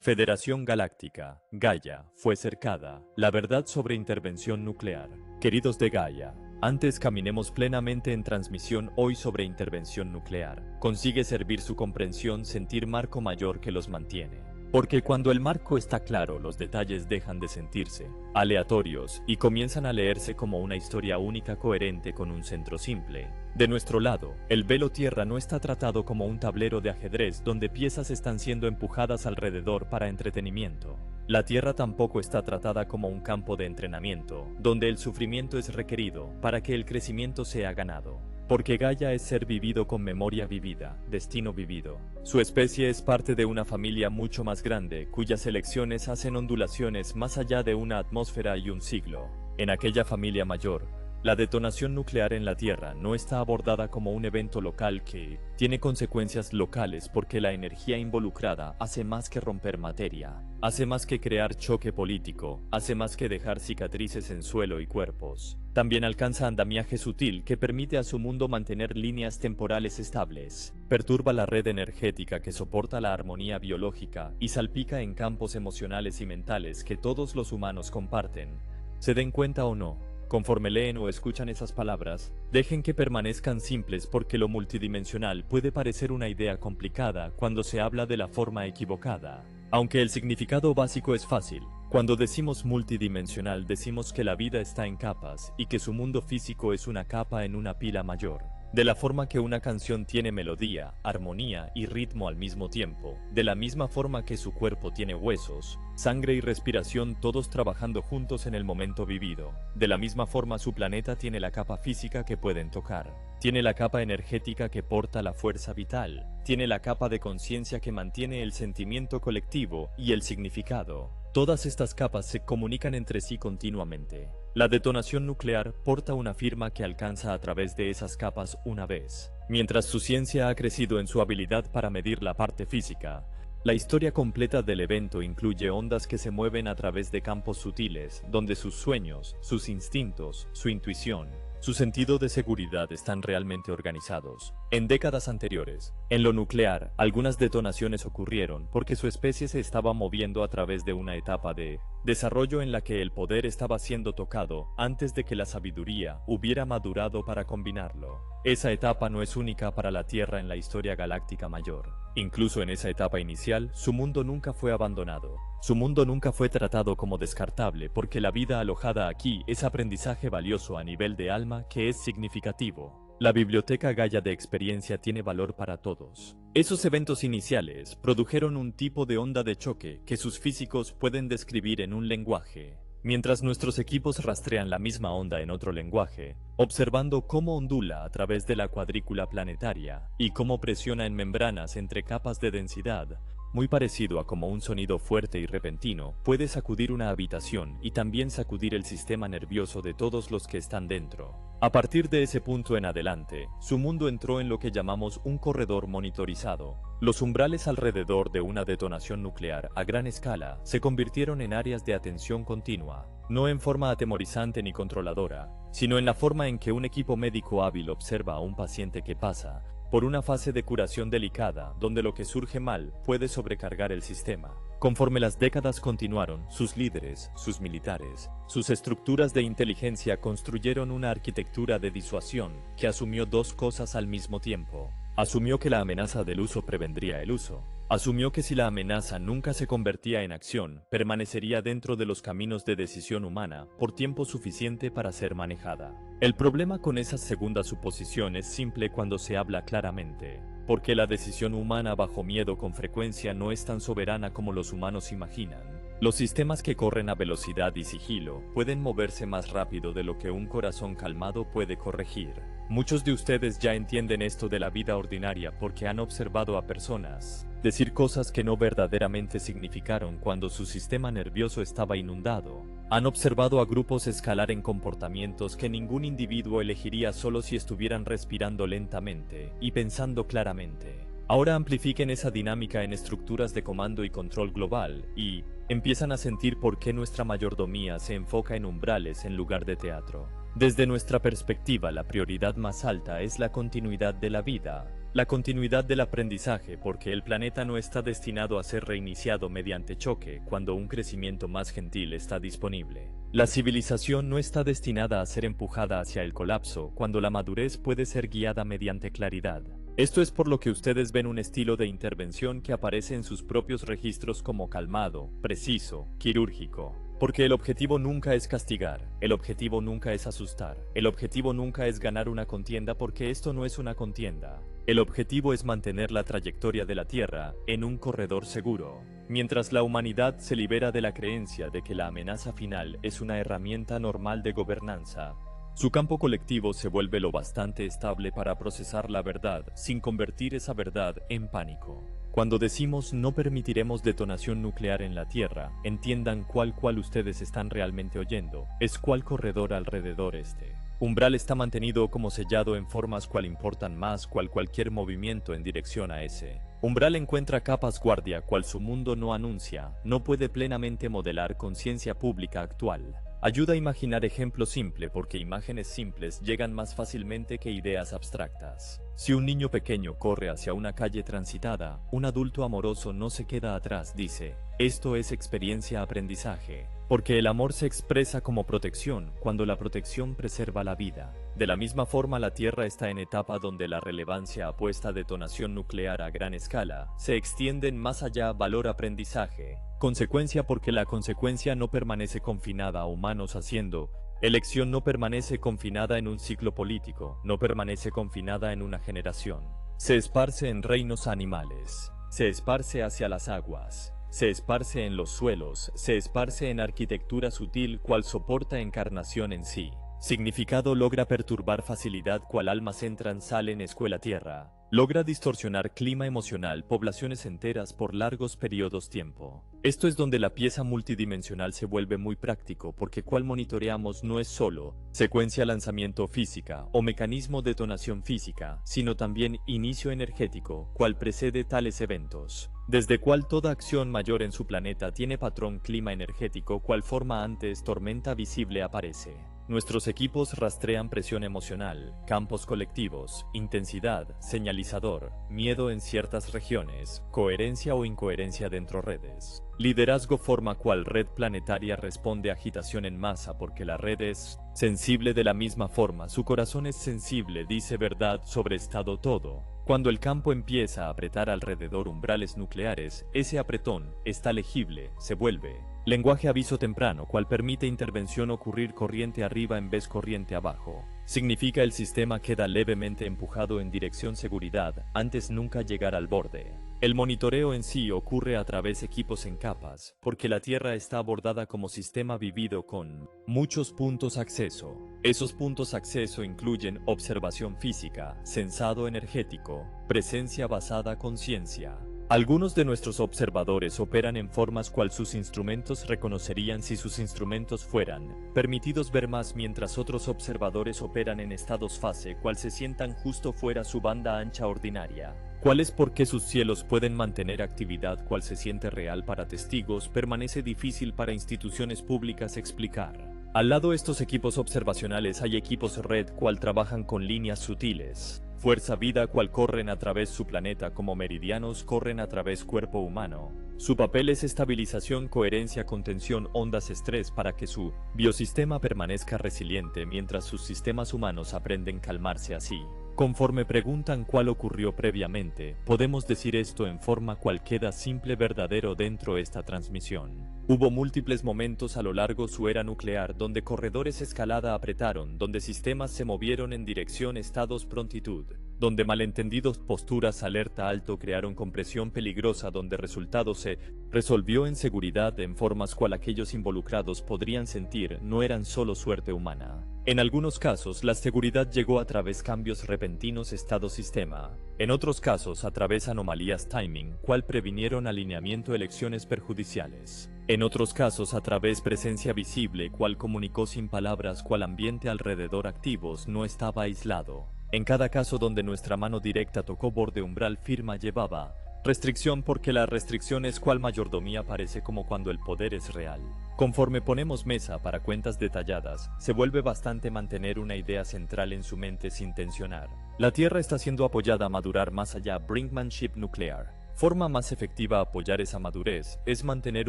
Federación Galáctica, Gaia, fue cercada. La verdad sobre intervención nuclear. Queridos de Gaia, antes caminemos plenamente en transmisión hoy sobre intervención nuclear. Consigue servir su comprensión, sentir marco mayor que los mantiene. Porque cuando el marco está claro, los detalles dejan de sentirse aleatorios y comienzan a leerse como una historia única coherente con un centro simple. De nuestro lado, el velo tierra no está tratado como un tablero de ajedrez donde piezas están siendo empujadas alrededor para entretenimiento. La tierra tampoco está tratada como un campo de entrenamiento, donde el sufrimiento es requerido para que el crecimiento sea ganado. Porque Gaia es ser vivido con memoria vivida, destino vivido. Su especie es parte de una familia mucho más grande, cuyas elecciones hacen ondulaciones más allá de una atmósfera y un siglo. En aquella familia mayor, la detonación nuclear en la Tierra no está abordada como un evento local que tiene consecuencias locales porque la energía involucrada hace más que romper materia, hace más que crear choque político, hace más que dejar cicatrices en suelo y cuerpos. También alcanza andamiaje sutil que permite a su mundo mantener líneas temporales estables, perturba la red energética que soporta la armonía biológica y salpica en campos emocionales y mentales que todos los humanos comparten. Se den cuenta o no, conforme leen o escuchan esas palabras, dejen que permanezcan simples porque lo multidimensional puede parecer una idea complicada cuando se habla de la forma equivocada. Aunque el significado básico es fácil, cuando decimos multidimensional decimos que la vida está en capas y que su mundo físico es una capa en una pila mayor. De la forma que una canción tiene melodía, armonía y ritmo al mismo tiempo, de la misma forma que su cuerpo tiene huesos, sangre y respiración todos trabajando juntos en el momento vivido, de la misma forma su planeta tiene la capa física que pueden tocar, tiene la capa energética que porta la fuerza vital, tiene la capa de conciencia que mantiene el sentimiento colectivo y el significado. Todas estas capas se comunican entre sí continuamente. La detonación nuclear porta una firma que alcanza a través de esas capas una vez. Mientras su ciencia ha crecido en su habilidad para medir la parte física, la historia completa del evento incluye ondas que se mueven a través de campos sutiles, donde sus sueños, sus instintos, su intuición, su sentido de seguridad están realmente organizados. En décadas anteriores, en lo nuclear, algunas detonaciones ocurrieron porque su especie se estaba moviendo a través de una etapa de desarrollo en la que el poder estaba siendo tocado antes de que la sabiduría hubiera madurado para combinarlo. Esa etapa no es única para la Tierra en la historia galáctica mayor. Incluso en esa etapa inicial, su mundo nunca fue abandonado. Su mundo nunca fue tratado como descartable porque la vida alojada aquí es aprendizaje valioso a nivel de alma que es significativo. La biblioteca Gaia de experiencia tiene valor para todos. Esos eventos iniciales produjeron un tipo de onda de choque que sus físicos pueden describir en un lenguaje. Mientras nuestros equipos rastrean la misma onda en otro lenguaje, observando cómo ondula a través de la cuadrícula planetaria y cómo presiona en membranas entre capas de densidad, muy parecido a como un sonido fuerte y repentino puede sacudir una habitación y también sacudir el sistema nervioso de todos los que están dentro. A partir de ese punto en adelante, su mundo entró en lo que llamamos un corredor monitorizado. Los umbrales alrededor de una detonación nuclear a gran escala se convirtieron en áreas de atención continua, no en forma atemorizante ni controladora, sino en la forma en que un equipo médico hábil observa a un paciente que pasa por una fase de curación delicada, donde lo que surge mal puede sobrecargar el sistema. Conforme las décadas continuaron, sus líderes, sus militares, sus estructuras de inteligencia construyeron una arquitectura de disuasión que asumió dos cosas al mismo tiempo. Asumió que la amenaza del uso prevendría el uso. Asumió que si la amenaza nunca se convertía en acción, permanecería dentro de los caminos de decisión humana por tiempo suficiente para ser manejada. El problema con esa segunda suposición es simple cuando se habla claramente, porque la decisión humana bajo miedo con frecuencia no es tan soberana como los humanos imaginan. Los sistemas que corren a velocidad y sigilo pueden moverse más rápido de lo que un corazón calmado puede corregir. Muchos de ustedes ya entienden esto de la vida ordinaria porque han observado a personas decir cosas que no verdaderamente significaron cuando su sistema nervioso estaba inundado. Han observado a grupos escalar en comportamientos que ningún individuo elegiría solo si estuvieran respirando lentamente y pensando claramente. Ahora amplifiquen esa dinámica en estructuras de comando y control global y empiezan a sentir por qué nuestra mayordomía se enfoca en umbrales en lugar de teatro. Desde nuestra perspectiva, la prioridad más alta es la continuidad de la vida. La continuidad del aprendizaje, porque el planeta no está destinado a ser reiniciado mediante choque cuando un crecimiento más gentil está disponible. La civilización no está destinada a ser empujada hacia el colapso cuando la madurez puede ser guiada mediante claridad. Esto es por lo que ustedes ven un estilo de intervención que aparece en sus propios registros como calmado, preciso, quirúrgico. Porque el objetivo nunca es castigar, el objetivo nunca es asustar, el objetivo nunca es ganar una contienda porque esto no es una contienda. El objetivo es mantener la trayectoria de la Tierra en un corredor seguro. Mientras la humanidad se libera de la creencia de que la amenaza final es una herramienta normal de gobernanza, su campo colectivo se vuelve lo bastante estable para procesar la verdad sin convertir esa verdad en pánico. Cuando decimos no permitiremos detonación nuclear en la Tierra, entiendan cuál ustedes están realmente oyendo, es cuál corredor alrededor este. Umbral está mantenido como sellado en formas cual importan más cualquier movimiento en dirección a ese. Umbral encuentra capas guardia cual su mundo no anuncia, no puede plenamente modelar conciencia pública actual. Ayuda a imaginar ejemplo simple porque imágenes simples llegan más fácilmente que ideas abstractas. Si un niño pequeño corre hacia una calle transitada, un adulto amoroso no se queda atrás, dice. Esto es experiencia-aprendizaje, porque el amor se expresa como protección cuando la protección preserva la vida. De la misma forma, la Tierra está en etapa donde la relevancia apuesta a detonación nuclear a gran escala se extienden más allá valor-aprendizaje. Consecuencia porque la consecuencia no permanece confinada a humanos haciendo. Elección no permanece confinada en un ciclo político, no permanece confinada en una generación. Se esparce en reinos animales, se esparce hacia las aguas, se esparce en los suelos, se esparce en arquitectura sutil cual soporta encarnación en sí. Significado logra perturbar facilidad cual almas entran salen escuela tierra. Logra distorsionar clima emocional poblaciones enteras por largos periodos tiempo. Esto es donde la pieza multidimensional se vuelve muy práctico porque cual monitoreamos no es solo secuencia lanzamiento física o mecanismo detonación física, sino también inicio energético, cual precede tales eventos. Desde cual toda acción mayor en su planeta tiene patrón clima energético cual forma antes tormenta visible aparece. Nuestros equipos rastrean presión emocional, campos colectivos, intensidad, señalizador, miedo en ciertas regiones, coherencia o incoherencia dentro redes. Liderazgo forma cual red planetaria responde a agitación en masa porque la red es sensible de la misma forma, su corazón es sensible, dice verdad sobre estado todo. Cuando el campo empieza a apretar alrededor umbrales nucleares, ese apretón está legible, se vuelve lenguaje aviso temprano, cual permite intervención ocurrir corriente arriba en vez corriente abajo. Significa el sistema queda levemente empujado en dirección seguridad, antes nunca llegar al borde. El monitoreo en sí ocurre a través equipos en capas, porque la Tierra está abordada como sistema vivido con muchos puntos acceso. Esos puntos acceso incluyen observación física, sensado energético, presencia basada conciencia. Algunos de nuestros observadores operan en formas cual sus instrumentos reconocerían si sus instrumentos fueran permitidos ver más, mientras otros observadores operan en estados fase cual se sientan justo fuera su banda ancha ordinaria. ¿Cuál es por qué sus cielos pueden mantener actividad cual se siente real para testigos permanece difícil para instituciones públicas explicar? Al lado de estos equipos observacionales hay equipos red cual trabajan con líneas sutiles. Fuerza vida cual corren a través su planeta como meridianos corren a través cuerpo humano. Su papel es estabilización, coherencia, contención, ondas, estrés para que su biosistema permanezca resiliente mientras sus sistemas humanos aprenden calmarse así. Conforme preguntan cuál ocurrió previamente, podemos decir esto en forma cual queda simple verdadero dentro de esta transmisión. Hubo múltiples momentos a lo largo su era nuclear donde corredores escalada apretaron, donde sistemas se movieron en dirección estados prontitud, donde malentendidos posturas alerta alto crearon compresión peligrosa, donde resultado se resolvió en seguridad en formas cual aquellos involucrados podrían sentir no eran solo suerte humana. En algunos casos, la seguridad llegó a través cambios repentinos estado-sistema. En otros casos, a través anomalías timing, cual previnieron alineamiento elecciones perjudiciales. En otros casos, a través presencia visible, cual comunicó sin palabras cual ambiente alrededor activos no estaba aislado. En cada caso donde nuestra mano directa tocó borde umbral firma llevaba Restricción porque la restricción es cual mayordomía parece como cuando el poder es real. Conforme ponemos mesa para cuentas detalladas, se vuelve bastante mantener una idea central en su mente sin tensionar. La Tierra está siendo apoyada a madurar más allá brinkmanship nuclear. Forma más efectiva apoyar esa madurez es mantener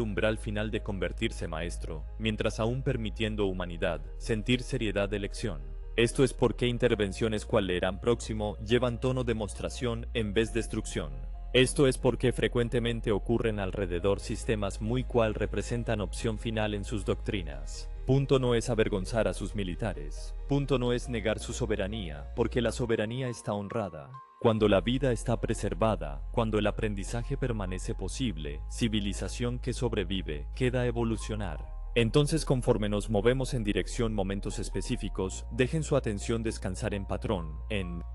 umbral final de convertirse maestro, mientras aún permitiendo humanidad sentir seriedad de elección. Esto es porque intervenciones cual leerán próximo llevan tono demostración en vez de destrucción. Esto es porque frecuentemente ocurren alrededor sistemas muy cual representan opción final en sus doctrinas. Punto no es avergonzar a sus militares. Punto no es negar su soberanía, porque la soberanía está honrada. Cuando la vida está preservada, cuando el aprendizaje permanece posible, civilización que sobrevive queda evolucionar. Entonces, conforme nos movemos en dirección momentos específicos, dejen su atención descansar en patrón,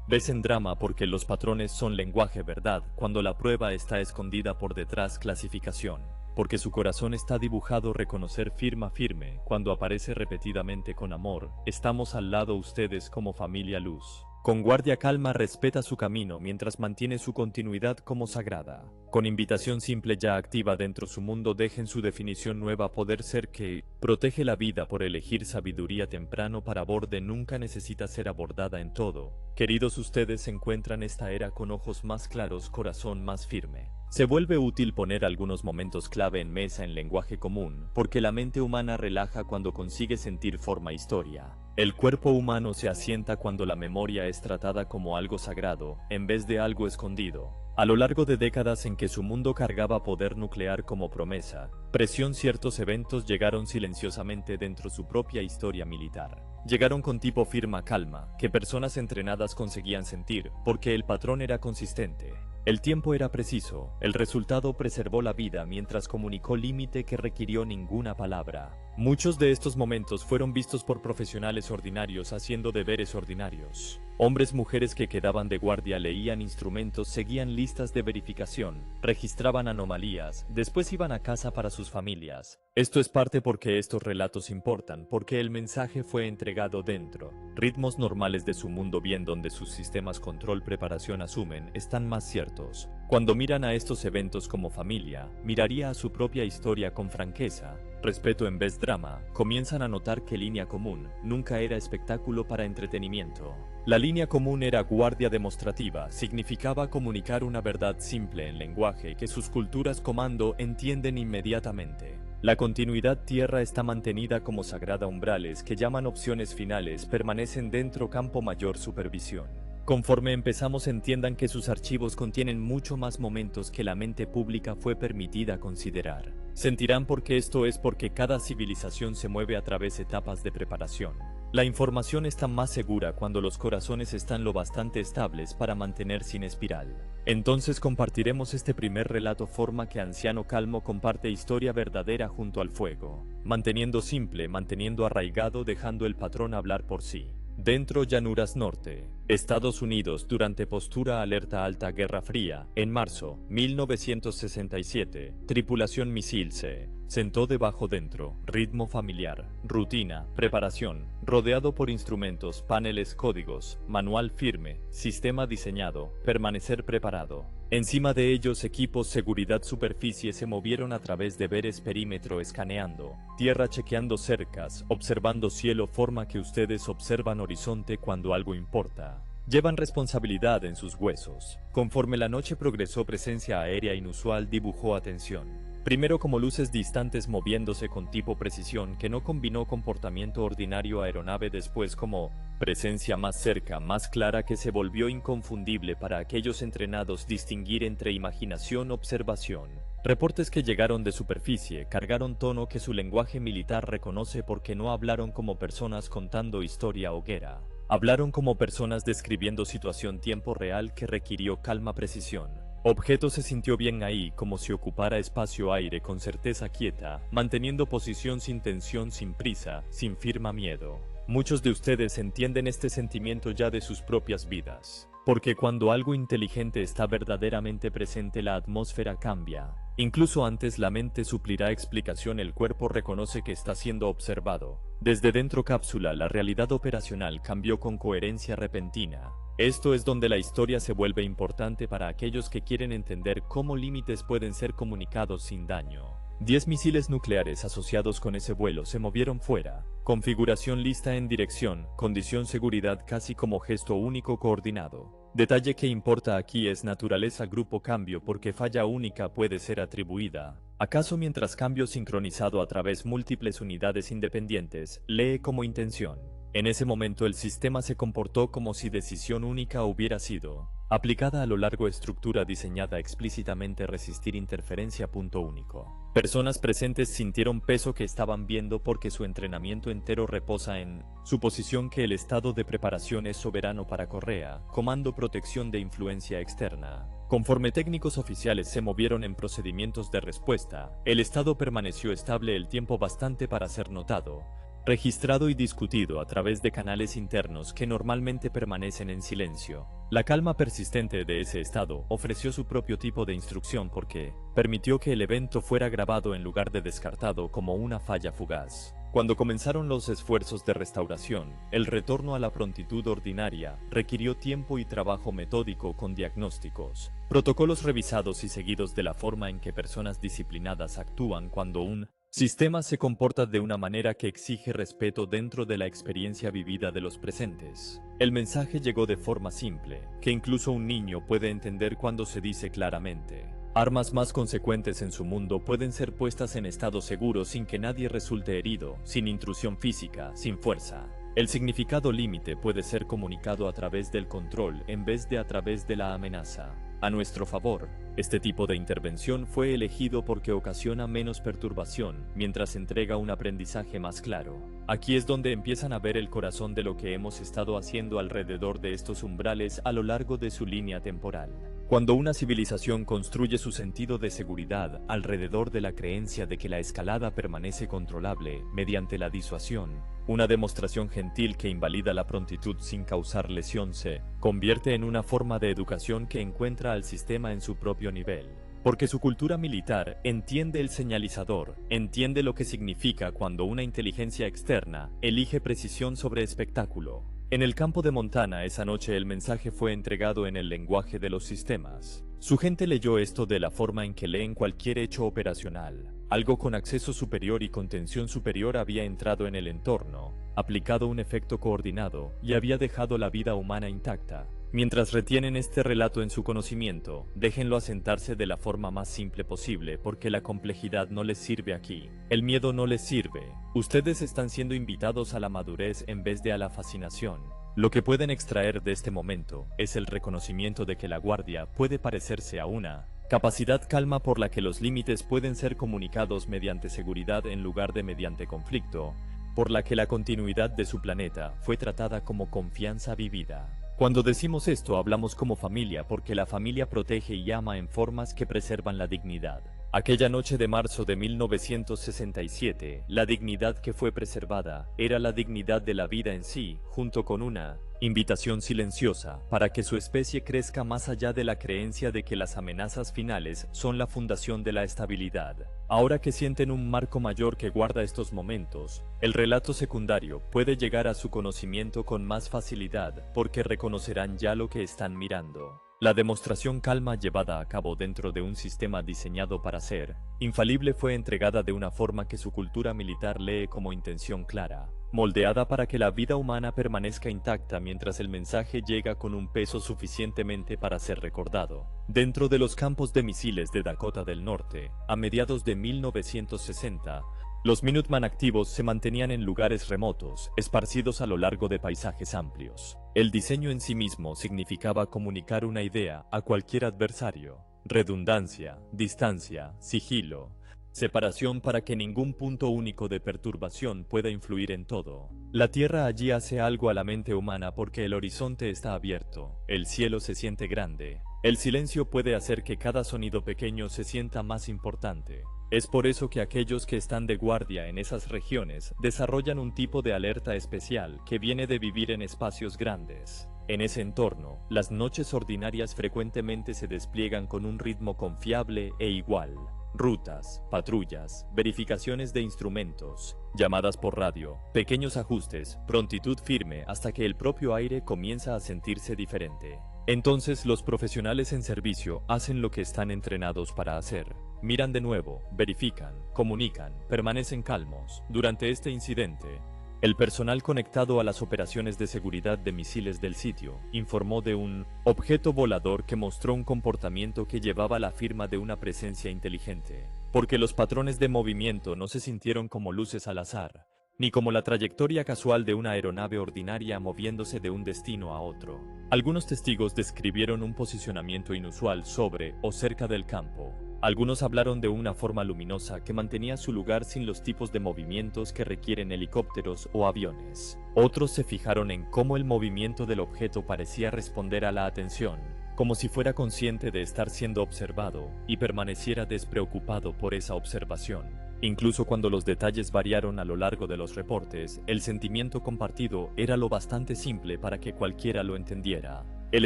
ves en drama porque los patrones son lenguaje verdad, cuando la prueba está escondida por detrás clasificación. Porque su corazón está dibujado reconocer firme, cuando aparece repetidamente con amor, estamos al lado ustedes como familia luz. Con guardia calma respeta su camino mientras mantiene su continuidad como sagrada. Con invitación simple ya activa dentro su mundo dejen su definición nueva poder ser que protege la vida por elegir sabiduría temprano para borde nunca necesita ser abordada en todo. Queridos ustedes se encuentran esta era con ojos más claros, corazón más firme. Se vuelve útil poner algunos momentos clave en mesa en lenguaje común, porque la mente humana relaja cuando consigue sentir forma historia. El cuerpo humano se asienta cuando la memoria es tratada como algo sagrado, en vez de algo escondido. A lo largo de décadas en que su mundo cargaba poder nuclear como promesa, presión ciertos eventos llegaron silenciosamente dentro su propia historia militar. Llegaron con tipo firma calma, que personas entrenadas conseguían sentir, porque el patrón era consistente. El tiempo era preciso, el resultado preservó la vida mientras comunicó límite que requirió ninguna palabra. Muchos de estos momentos fueron vistos por profesionales ordinarios haciendo deberes ordinarios. Hombres, mujeres que quedaban de guardia leían instrumentos, seguían listas de verificación, registraban anomalías, después iban a casa para sus familias. Esto es parte porque estos relatos importan, porque el mensaje fue entregado dentro. Ritmos normales de su mundo bien donde sus sistemas control preparación asumen, están más ciertos. Cuando miran a estos eventos como familia, miraría a su propia historia con franqueza. Respeto en vez drama, comienzan a notar que línea común nunca era espectáculo para entretenimiento. La línea común era guardia demostrativa, significaba comunicar una verdad simple en lenguaje que sus culturas comando entienden inmediatamente. La continuidad tierra está mantenida como sagrada umbrales que llaman opciones finales permanecen dentro campo mayor supervisión. Conforme empezamos entiendan que sus archivos contienen mucho más momentos que la mente pública fue permitida considerar. Sentirán porque esto es porque cada civilización se mueve a través de etapas de preparación. La información está más segura cuando los corazones están lo bastante estables para mantener sin espiral. Entonces compartiremos este primer relato forma que Anciano Calmo comparte historia verdadera junto al fuego. Manteniendo simple, manteniendo arraigado, dejando el patrón hablar por sí. Dentro Llanuras Norte, Estados Unidos durante postura alerta alta Guerra Fría, en marzo 1967, tripulación misil se sentó debajo dentro, ritmo familiar, rutina, preparación, rodeado por instrumentos, paneles, códigos, manual firme, sistema diseñado, permanecer preparado. Encima de ellos equipos seguridad superficie se movieron a través de veres perímetro escaneando, tierra chequeando cercas, observando cielo forma que ustedes observan horizonte cuando algo importa. Llevan responsabilidad en sus huesos. Conforme la noche progresó presencia aérea inusual dibujó atención. Primero como luces distantes moviéndose con tipo precisión que no combinó comportamiento ordinario aeronave después como presencia más cerca, más clara que se volvió inconfundible para aquellos entrenados distinguir entre imaginación-observación. Reportes que llegaron de superficie cargaron tono que su lenguaje militar reconoce porque no hablaron como personas contando historia hoguera. Hablaron como personas describiendo situación tiempo real que requirió calma precisión. Objeto se sintió bien ahí, como si ocupara espacio-aire con certeza quieta, manteniendo posición sin tensión, sin prisa, sin firma miedo. Muchos de ustedes entienden este sentimiento ya de sus propias vidas. Porque cuando algo inteligente está verdaderamente presente la atmósfera cambia. Incluso antes la mente suplirá explicación, el cuerpo reconoce que está siendo observado. Desde dentro cápsula la realidad operacional cambió con coherencia repentina. Esto es donde la historia se vuelve importante para aquellos que quieren entender cómo límites pueden ser comunicados sin daño. 10 misiles nucleares asociados con ese vuelo se movieron fuera. Configuración lista en dirección, condición seguridad casi como gesto único coordinado. Detalle que importa aquí es naturaleza grupo cambio porque falla única puede ser atribuida. ¿Acaso mientras cambio sincronizado a través múltiples unidades independientes, lee como intención? En ese momento el sistema se comportó como si decisión única hubiera sido aplicada a lo largo estructura diseñada explícitamente resistir interferencia punto único. Personas presentes sintieron peso que estaban viendo porque su entrenamiento entero reposa en suposición que el estado de preparación es soberano para Correa, comando protección de influencia externa. Conforme técnicos oficiales se movieron en procedimientos de respuesta, el estado permaneció estable el tiempo bastante para ser notado, registrado y discutido a través de canales internos que normalmente permanecen en silencio. La calma persistente de ese estado ofreció su propio tipo de instrucción porque permitió que el evento fuera grabado en lugar de descartado como una falla fugaz. Cuando comenzaron los esfuerzos de restauración, el retorno a la prontitud ordinaria requirió tiempo y trabajo metódico con diagnósticos, protocolos revisados y seguidos de la forma en que personas disciplinadas actúan cuando un sistema se comporta de una manera que exige respeto dentro de la experiencia vivida de los presentes. El mensaje llegó de forma simple, que incluso un niño puede entender cuando se dice claramente. Armas más consecuentes en su mundo pueden ser puestas en estado seguro sin que nadie resulte herido, sin intrusión física, sin fuerza. El significado límite puede ser comunicado a través del control en vez de a través de la amenaza. A nuestro favor, este tipo de intervención fue elegido porque ocasiona menos perturbación mientras entrega un aprendizaje más claro. Aquí es donde empiezan a ver el corazón de lo que hemos estado haciendo alrededor de estos umbrales a lo largo de su línea temporal. Cuando una civilización construye su sentido de seguridad alrededor de la creencia de que la escalada permanece controlable mediante la disuasión, una demostración gentil que invalida la prontitud sin causar lesión se convierte en una forma de educación que encuentra al sistema en su propio nivel. Porque su cultura militar entiende el señalizador, entiende lo que significa cuando una inteligencia externa elige precisión sobre espectáculo. En el campo de Montana esa noche el mensaje fue entregado en el lenguaje de los sistemas. Su gente leyó esto de la forma en que leen cualquier hecho operacional. Algo con acceso superior y contención superior había entrado en el entorno, aplicado un efecto coordinado y había dejado la vida humana intacta. Mientras retienen este relato en su conocimiento, déjenlo asentarse de la forma más simple posible porque la complejidad no les sirve aquí. El miedo no les sirve. Ustedes están siendo invitados a la madurez en vez de a la fascinación. Lo que pueden extraer de este momento es el reconocimiento de que la guardia puede parecerse a una capacidad calma por la que los límites pueden ser comunicados mediante seguridad en lugar de mediante conflicto, por la que la continuidad de su planeta fue tratada como confianza vivida. Cuando decimos esto hablamos como familia porque la familia protege y ama en formas que preservan la dignidad. Aquella noche de marzo de 1967, la dignidad que fue preservada era la dignidad de la vida en sí, junto con una invitación silenciosa para que su especie crezca más allá de la creencia de que las amenazas finales son la fundación de la estabilidad. Ahora que sienten un marco mayor que guarda estos momentos, el relato secundario puede llegar a su conocimiento con más facilidad porque reconocerán ya lo que están mirando. La demostración calma llevada a cabo dentro de un sistema diseñado para ser infalible fue entregada de una forma que su cultura militar lee como intención clara, moldeada para que la vida humana permanezca intacta mientras el mensaje llega con un peso suficientemente para ser recordado. Dentro de los campos de misiles de Dakota del Norte, a mediados de 1960, los Minuteman activos se mantenían en lugares remotos, esparcidos a lo largo de paisajes amplios. El diseño en sí mismo significaba comunicar una idea a cualquier adversario. Redundancia, distancia, sigilo, separación para que ningún punto único de perturbación pueda influir en todo. La Tierra allí hace algo a la mente humana porque el horizonte está abierto, el cielo se siente grande. El silencio puede hacer que cada sonido pequeño se sienta más importante. Es por eso que aquellos que están de guardia en esas regiones desarrollan un tipo de alerta especial que viene de vivir en espacios grandes. En ese entorno, las noches ordinarias frecuentemente se despliegan con un ritmo confiable e igual. rutas, patrullas, verificaciones de instrumentos, llamadas por radio, pequeños ajustes, prontitud firme hasta que el propio aire comienza a sentirse diferente. Entonces los profesionales en servicio hacen lo que están entrenados para hacer. Miran de nuevo, verifican, comunican, permanecen calmos. Durante este incidente, el personal conectado a las operaciones de seguridad de misiles del sitio informó de un objeto volador que mostró un comportamiento que llevaba la firma de una presencia inteligente, porque los patrones de movimiento no se sintieron como luces al azar, ni como la trayectoria casual de una aeronave ordinaria moviéndose de un destino a otro. Algunos testigos describieron un posicionamiento inusual sobre o cerca del campo. Algunos hablaron de una forma luminosa que mantenía su lugar sin los tipos de movimientos que requieren helicópteros o aviones. Otros se fijaron en cómo el movimiento del objeto parecía responder a la atención, como si fuera consciente de estar siendo observado y permaneciera despreocupado por esa observación. Incluso cuando los detalles variaron a lo largo de los reportes, el sentimiento compartido era lo bastante simple para que cualquiera lo entendiera. El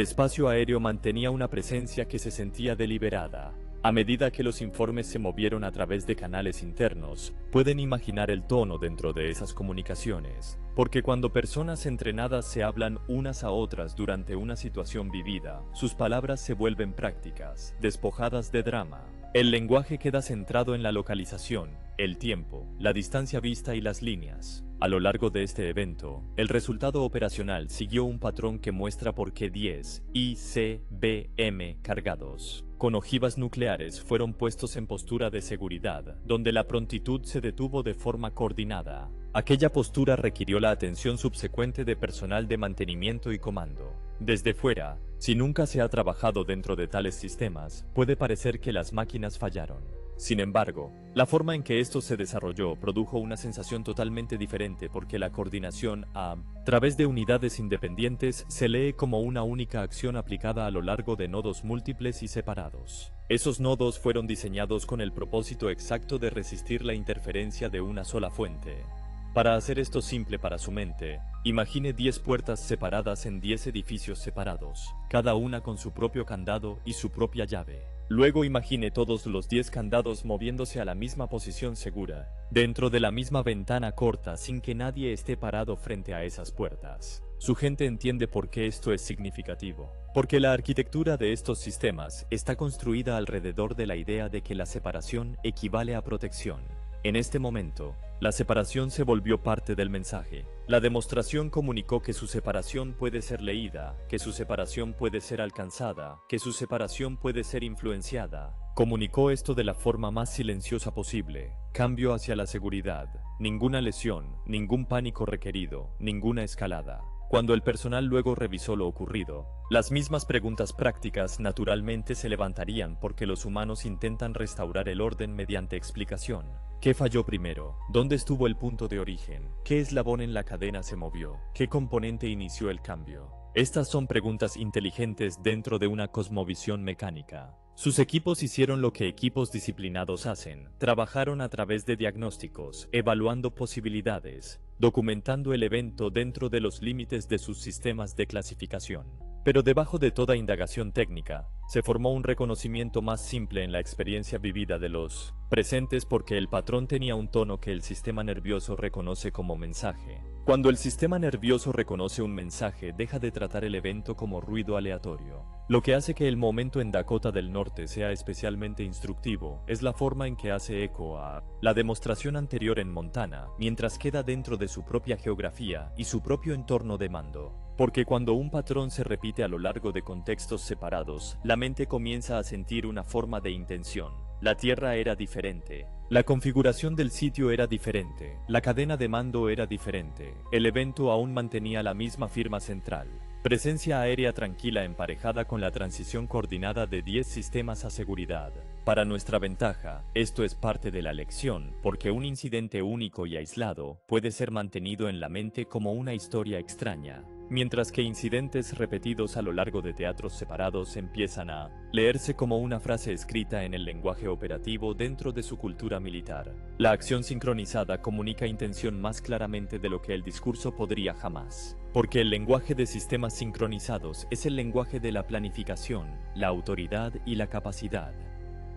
espacio aéreo mantenía una presencia que se sentía deliberada. A medida que los informes se movieron a través de canales internos, pueden imaginar el tono dentro de esas comunicaciones, porque cuando personas entrenadas se hablan unas a otras durante una situación vivida, sus palabras se vuelven prácticas, despojadas de drama. El lenguaje queda centrado en la localización, el tiempo, la distancia vista y las líneas. A lo largo de este evento, el resultado operacional siguió un patrón que muestra por qué 10 ICBM cargados con ojivas nucleares fueron puestos en postura de seguridad, donde la prontitud se detuvo de forma coordinada. Aquella postura requirió la atención subsecuente de personal de mantenimiento y comando. Desde fuera, si nunca se ha trabajado dentro de tales sistemas, puede parecer que las máquinas fallaron. Sin embargo, la forma en que esto se desarrolló produjo una sensación totalmente diferente porque la coordinación a través de unidades independientes se lee como una única acción aplicada a lo largo de nodos múltiples y separados. Esos nodos fueron diseñados con el propósito exacto de resistir la interferencia de una sola fuente. Para hacer esto simple para su mente, imagine 10 puertas separadas en 10 edificios separados, cada una con su propio candado y su propia llave. Luego imagine todos los 10 candados moviéndose a la misma posición segura, dentro de la misma ventana corta sin que nadie esté parado frente a esas puertas. Su gente entiende por qué esto es significativo, porque la arquitectura de estos sistemas está construida alrededor de la idea de que la separación equivale a protección. En este momento, la separación se volvió parte del mensaje. La demostración comunicó que su separación puede ser leída, que su separación puede ser alcanzada, que su separación puede ser influenciada. Comunicó esto de la forma más silenciosa posible. Cambio hacia la seguridad. Ninguna lesión, ningún pánico requerido, ninguna escalada. Cuando el personal luego revisó lo ocurrido, las mismas preguntas prácticas naturalmente se levantarían porque los humanos intentan restaurar el orden mediante explicación. ¿Qué falló primero? ¿Dónde estuvo el punto de origen? ¿Qué eslabón en la cadena se movió? ¿Qué componente inició el cambio? Estas son preguntas inteligentes dentro de una cosmovisión mecánica. Sus equipos hicieron lo que equipos disciplinados hacen. Trabajaron a través de diagnósticos, evaluando posibilidades, documentando el evento dentro de los límites de sus sistemas de clasificación. Pero debajo de toda indagación técnica, se formó un reconocimiento más simple en la experiencia vivida de los presentes porque el patrón tenía un tono que el sistema nervioso reconoce como mensaje. Cuando el sistema nervioso reconoce un mensaje, deja de tratar el evento como ruido aleatorio. Lo que hace que el momento en Dakota del Norte sea especialmente instructivo es la forma en que hace eco a la demostración anterior en Montana, mientras queda dentro de su propia geografía y su propio entorno de mando. Porque cuando un patrón se repite a lo largo de contextos separados, la mente comienza a sentir una forma de intención. La Tierra era diferente. La configuración del sitio era diferente. La cadena de mando era diferente. El evento aún mantenía la misma firma central. Presencia aérea tranquila emparejada con la transición coordinada de 10 sistemas a seguridad. Para nuestra ventaja, esto es parte de la lección, porque un incidente único y aislado puede ser mantenido en la mente como una historia extraña, mientras que incidentes repetidos a lo largo de teatros separados empiezan a leerse como una frase escrita en el lenguaje operativo dentro de su cultura militar. La acción sincronizada comunica intención más claramente de lo que el discurso podría jamás, porque el lenguaje de sistemas sincronizados es el lenguaje de la planificación, la autoridad y la capacidad.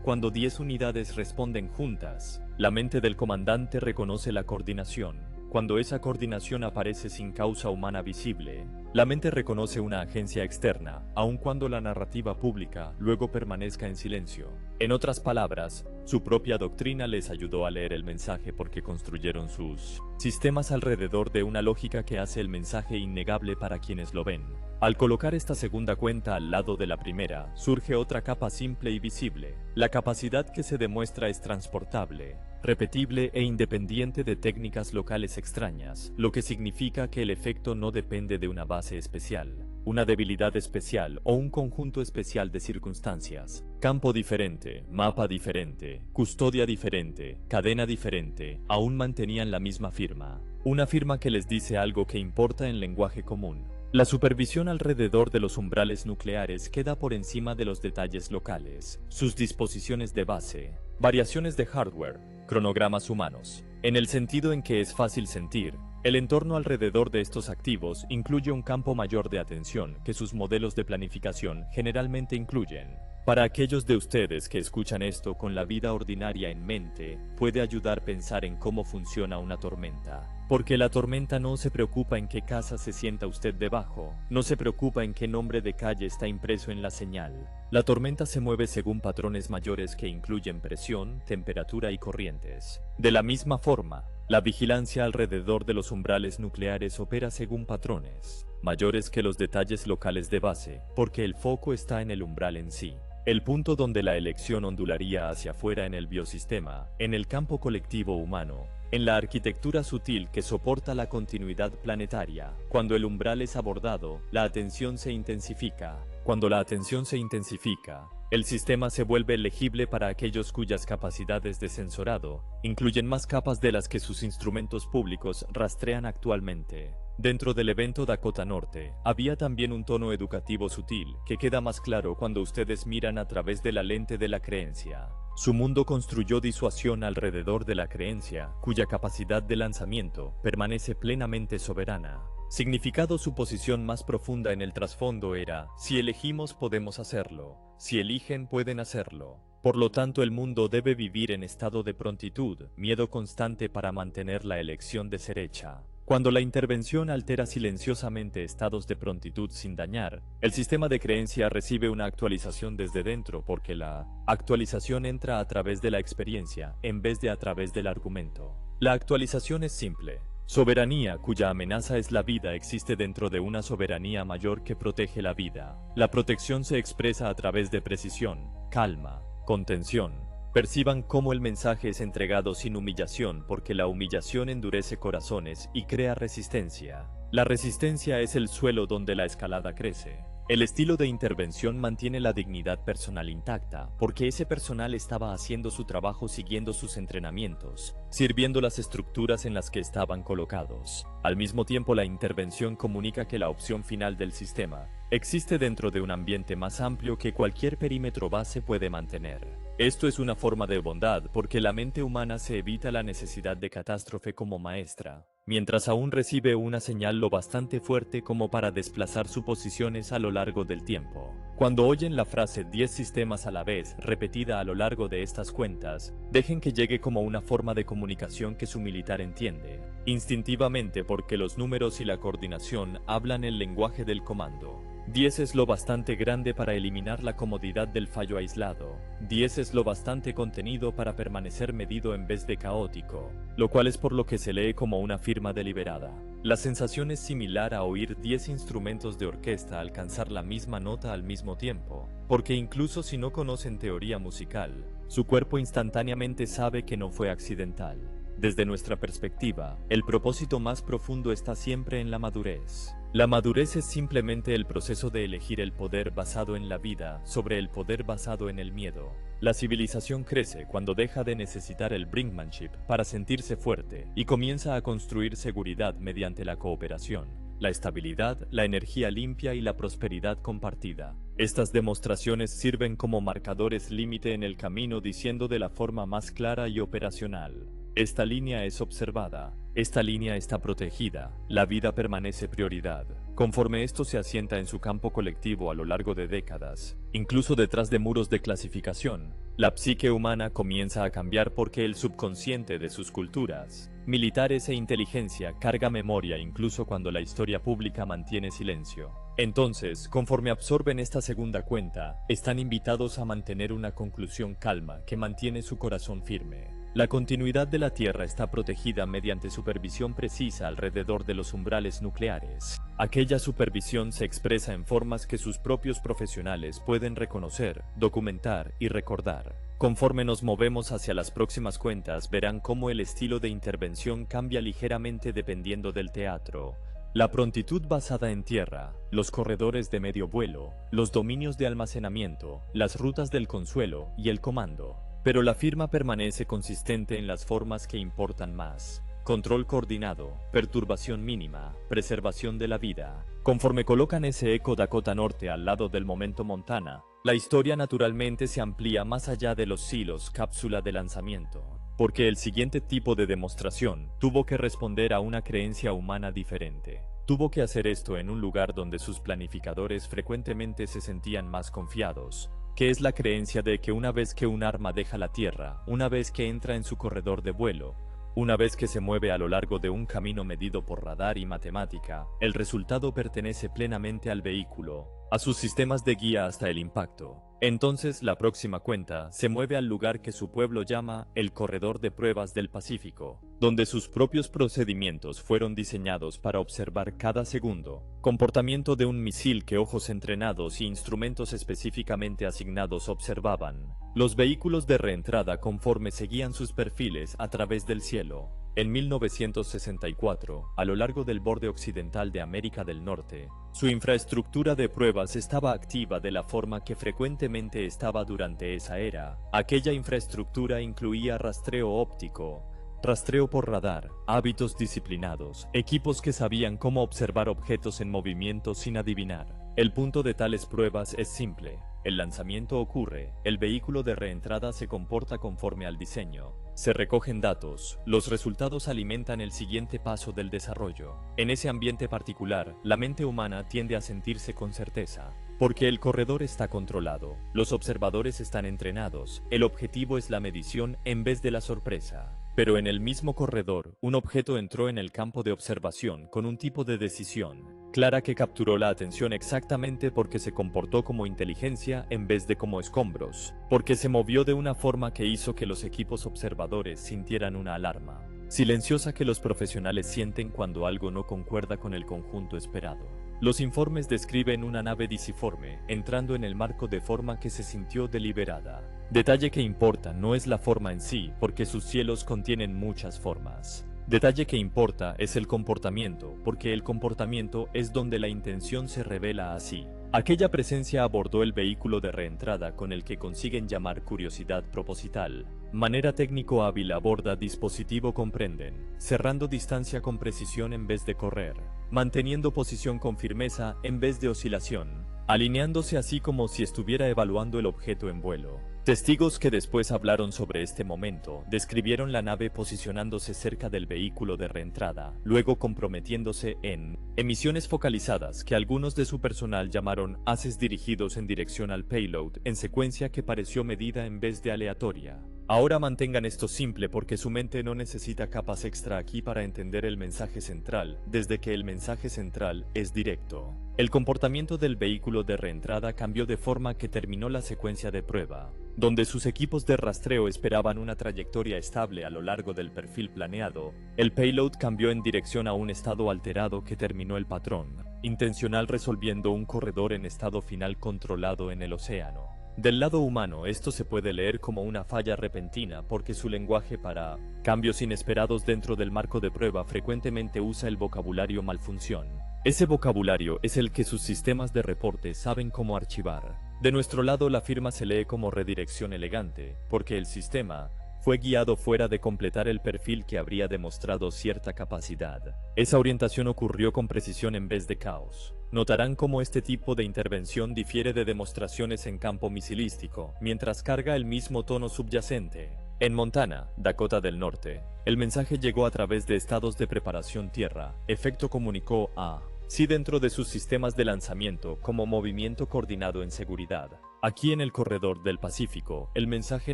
cuando 10 unidades responden juntas, la mente del comandante reconoce la coordinación. Cuando esa coordinación aparece sin causa humana visible, la mente reconoce una agencia externa, aun cuando la narrativa pública luego permanezca en silencio. En otras palabras, su propia doctrina les ayudó a leer el mensaje porque construyeron sus sistemas alrededor de una lógica que hace el mensaje innegable para quienes lo ven. Al colocar esta segunda cuenta al lado de la primera, surge otra capa simple y visible. La capacidad que se demuestra es transportable, repetible e independiente de técnicas locales extrañas, lo que significa que el efecto no depende de una base especial, una debilidad especial o un conjunto especial de circunstancias. Campo diferente, mapa diferente, custodia diferente, cadena diferente, aún mantenían la misma firma. Una firma que les dice algo que importa en lenguaje común. La supervisión alrededor de los umbrales nucleares queda por encima de los detalles locales, sus disposiciones de base, variaciones de hardware, cronogramas humanos. En el sentido en que es fácil sentir, el entorno alrededor de estos activos incluye un campo mayor de atención que sus modelos de planificación generalmente incluyen. Para aquellos de ustedes que escuchan esto con la vida ordinaria en mente, puede ayudar a pensar en cómo funciona una tormenta. Porque la tormenta no se preocupa en qué casa se sienta usted debajo, no se preocupa en qué nombre de calle está impreso en la señal. La tormenta se mueve según patrones mayores que incluyen presión, temperatura y corrientes. De la misma forma, la vigilancia alrededor de los umbrales nucleares opera según patrones mayores que los detalles locales de base, porque el foco está en el umbral en sí. El punto donde la elección ondularía hacia afuera en el biosistema, en el campo colectivo humano, en la arquitectura sutil que soporta la continuidad planetaria. Cuando el umbral es abordado, la atención se intensifica. Cuando la atención se intensifica, el sistema se vuelve legible para aquellos cuyas capacidades de sensorado incluyen más capas de las que sus instrumentos públicos rastrean actualmente. Dentro del evento Dakota Norte, había también un tono educativo sutil que queda más claro cuando ustedes miran a través de la lente de la creencia. Su mundo construyó disuasión alrededor de la creencia, cuya capacidad de lanzamiento permanece plenamente soberana. Significado su posición más profunda en el trasfondo era, si elegimos podemos hacerlo, si eligen pueden hacerlo. Por lo tanto el mundo debe vivir en estado de prontitud, miedo constante para mantener la elección de ser hecha. Cuando la intervención altera silenciosamente estados de prontitud sin dañar, el sistema de creencia recibe una actualización desde dentro porque la actualización entra a través de la experiencia en vez de a través del argumento. La actualización es simple. Soberanía cuya amenaza es la vida existe dentro de una soberanía mayor que protege la vida. La protección se expresa a través de precisión, calma, contención. Perciban cómo el mensaje es entregado sin humillación porque la humillación endurece corazones y crea resistencia. La resistencia es el suelo donde la escalada crece. El estilo de intervención mantiene la dignidad personal intacta porque ese personal estaba haciendo su trabajo siguiendo sus entrenamientos, sirviendo las estructuras en las que estaban colocados. Al mismo tiempo, la intervención comunica que la opción final del sistema existe dentro de un ambiente más amplio que cualquier perímetro base puede mantener. Esto es una forma de bondad porque la mente humana se evita la necesidad de catástrofe como maestra, mientras aún recibe una señal lo bastante fuerte como para desplazar suposiciones a lo largo del tiempo. Cuando oyen la frase 10 sistemas a la vez repetida a lo largo de estas cuentas, dejen que llegue como una forma de comunicación que su militar entiende, instintivamente porque los números y la coordinación hablan el lenguaje del comando. 10 es lo bastante grande para eliminar la comodidad del fallo aislado. 10 es lo bastante contenido para permanecer medido en vez de caótico, lo cual es por lo que se lee como una firma deliberada. La sensación es similar a oír 10 instrumentos de orquesta alcanzar la misma nota al mismo tiempo, porque incluso si no conocen teoría musical, su cuerpo instantáneamente sabe que no fue accidental. Desde nuestra perspectiva, el propósito más profundo está siempre en la madurez. La madurez es simplemente el proceso de elegir el poder basado en la vida sobre el poder basado en el miedo. La civilización crece cuando deja de necesitar el brinkmanship para sentirse fuerte y comienza a construir seguridad mediante la cooperación, la estabilidad, la energía limpia y la prosperidad compartida. Estas demostraciones sirven como marcadores límite en el camino diciendo de la forma más clara y operacional: esta línea es observada, esta línea está protegida, la vida permanece prioridad. Conforme esto se asienta en su campo colectivo a lo largo de décadas, incluso detrás de muros de clasificación, La psique humana comienza a cambiar porque el subconsciente de sus culturas, militares e inteligencia carga memoria incluso cuando la historia pública mantiene silencio. Entonces, conforme absorben esta segunda cuenta, están invitados a mantener una conclusión calma que mantiene su corazón firme. La continuidad de la Tierra está protegida mediante supervisión precisa alrededor de los umbrales nucleares. Aquella supervisión se expresa en formas que sus propios profesionales pueden reconocer, documentar y recordar. Conforme nos movemos hacia las próximas cuentas, verán cómo el estilo de intervención cambia ligeramente dependiendo del teatro. La prontitud basada en tierra, los corredores de medio vuelo, los dominios de almacenamiento, las rutas del consuelo y el comando. Pero la firma permanece consistente en las formas que importan más. Control coordinado, perturbación mínima, preservación de la vida. Conforme colocan ese Echo Dakota Norte al lado del Momento Montana, la historia naturalmente se amplía más allá de los silos cápsula de lanzamiento. Porque el siguiente tipo de demostración tuvo que responder a una creencia humana diferente. Tuvo que hacer esto en un lugar donde sus planificadores frecuentemente se sentían más confiados, que es la creencia de que una vez que un arma deja la Tierra, una vez que entra en su corredor de vuelo, una vez que se mueve a lo largo de un camino medido por radar y matemática, el resultado pertenece plenamente al vehículo, a sus sistemas de guía hasta el impacto. Entonces la próxima cuenta se mueve al lugar que su pueblo llama el Corredor de Pruebas del Pacífico, donde sus propios procedimientos fueron diseñados para observar cada segundo, comportamiento de un misil que ojos entrenados y instrumentos específicamente asignados observaban. Los vehículos de reentrada conforme seguían sus perfiles a través del cielo. En 1964, a lo largo del borde occidental de América del Norte, su infraestructura de pruebas estaba activa de la forma que frecuentemente estaba durante esa era. Aquella infraestructura incluía rastreo óptico, rastreo por radar, hábitos disciplinados, equipos que sabían cómo observar objetos en movimiento sin adivinar. El punto de tales pruebas es simple. El lanzamiento ocurre, el vehículo de reentrada se comporta conforme al diseño. Se recogen datos, los resultados alimentan el siguiente paso del desarrollo. En ese ambiente particular, la mente humana tiende a sentirse con certeza, porque el corredor está controlado, los observadores están entrenados, el objetivo es la medición en vez de la sorpresa. Pero en el mismo corredor, un objeto entró en el campo de observación con un tipo de decisión clara que capturó la atención exactamente porque se comportó como inteligencia en vez de como escombros, porque se movió de una forma que hizo que los equipos observadores sintieran una alarma silenciosa que los profesionales sienten cuando algo no concuerda con el conjunto esperado. Los informes describen una nave disiforme entrando en el marco de forma que se sintió deliberada. Detalle que importa no es la forma en sí, porque sus cielos contienen muchas formas. Detalle que importa es el comportamiento, porque el comportamiento es donde la intención se revela así. Aquella presencia abordó el vehículo de reentrada con el que consiguen llamar curiosidad proposital. Manera técnico hábil aborda dispositivo comprenden, cerrando distancia con precisión en vez de correr, manteniendo posición con firmeza en vez de oscilación, alineándose así como si estuviera evaluando el objeto en vuelo. Testigos que después hablaron sobre este momento describieron la nave posicionándose cerca del vehículo de reentrada, luego comprometiéndose en emisiones focalizadas que algunos de su personal llamaron haces dirigidos en dirección al payload en secuencia que pareció medida en vez de aleatoria. Ahora mantengan esto simple porque su mente no necesita capas extra aquí para entender el mensaje central, desde que el mensaje central es directo. El comportamiento del vehículo de reentrada cambió de forma que terminó la secuencia de prueba, donde sus equipos de rastreo esperaban una trayectoria estable a lo largo del perfil planeado. El payload cambió en dirección a un estado alterado que terminó el patrón intencional resolviendo un corredor en estado final controlado en el océano. Del lado humano, esto se puede leer como una falla repentina porque su lenguaje para cambios inesperados dentro del marco de prueba frecuentemente usa el vocabulario malfunción. Ese vocabulario es el que sus sistemas de reporte saben cómo archivar. De nuestro lado, la firma se lee como redirección elegante, porque el sistema fue guiado fuera de completar el perfil que habría demostrado cierta capacidad. Esa orientación ocurrió con precisión en vez de caos. Notarán cómo este tipo de intervención difiere de demostraciones en campo misilístico, mientras carga el mismo tono subyacente. En Montana, Dakota del Norte, el mensaje llegó a través de estados de preparación tierra. Efecto comunicó a sí dentro de sus sistemas de lanzamiento como movimiento coordinado en seguridad. Aquí en el corredor del Pacífico, el mensaje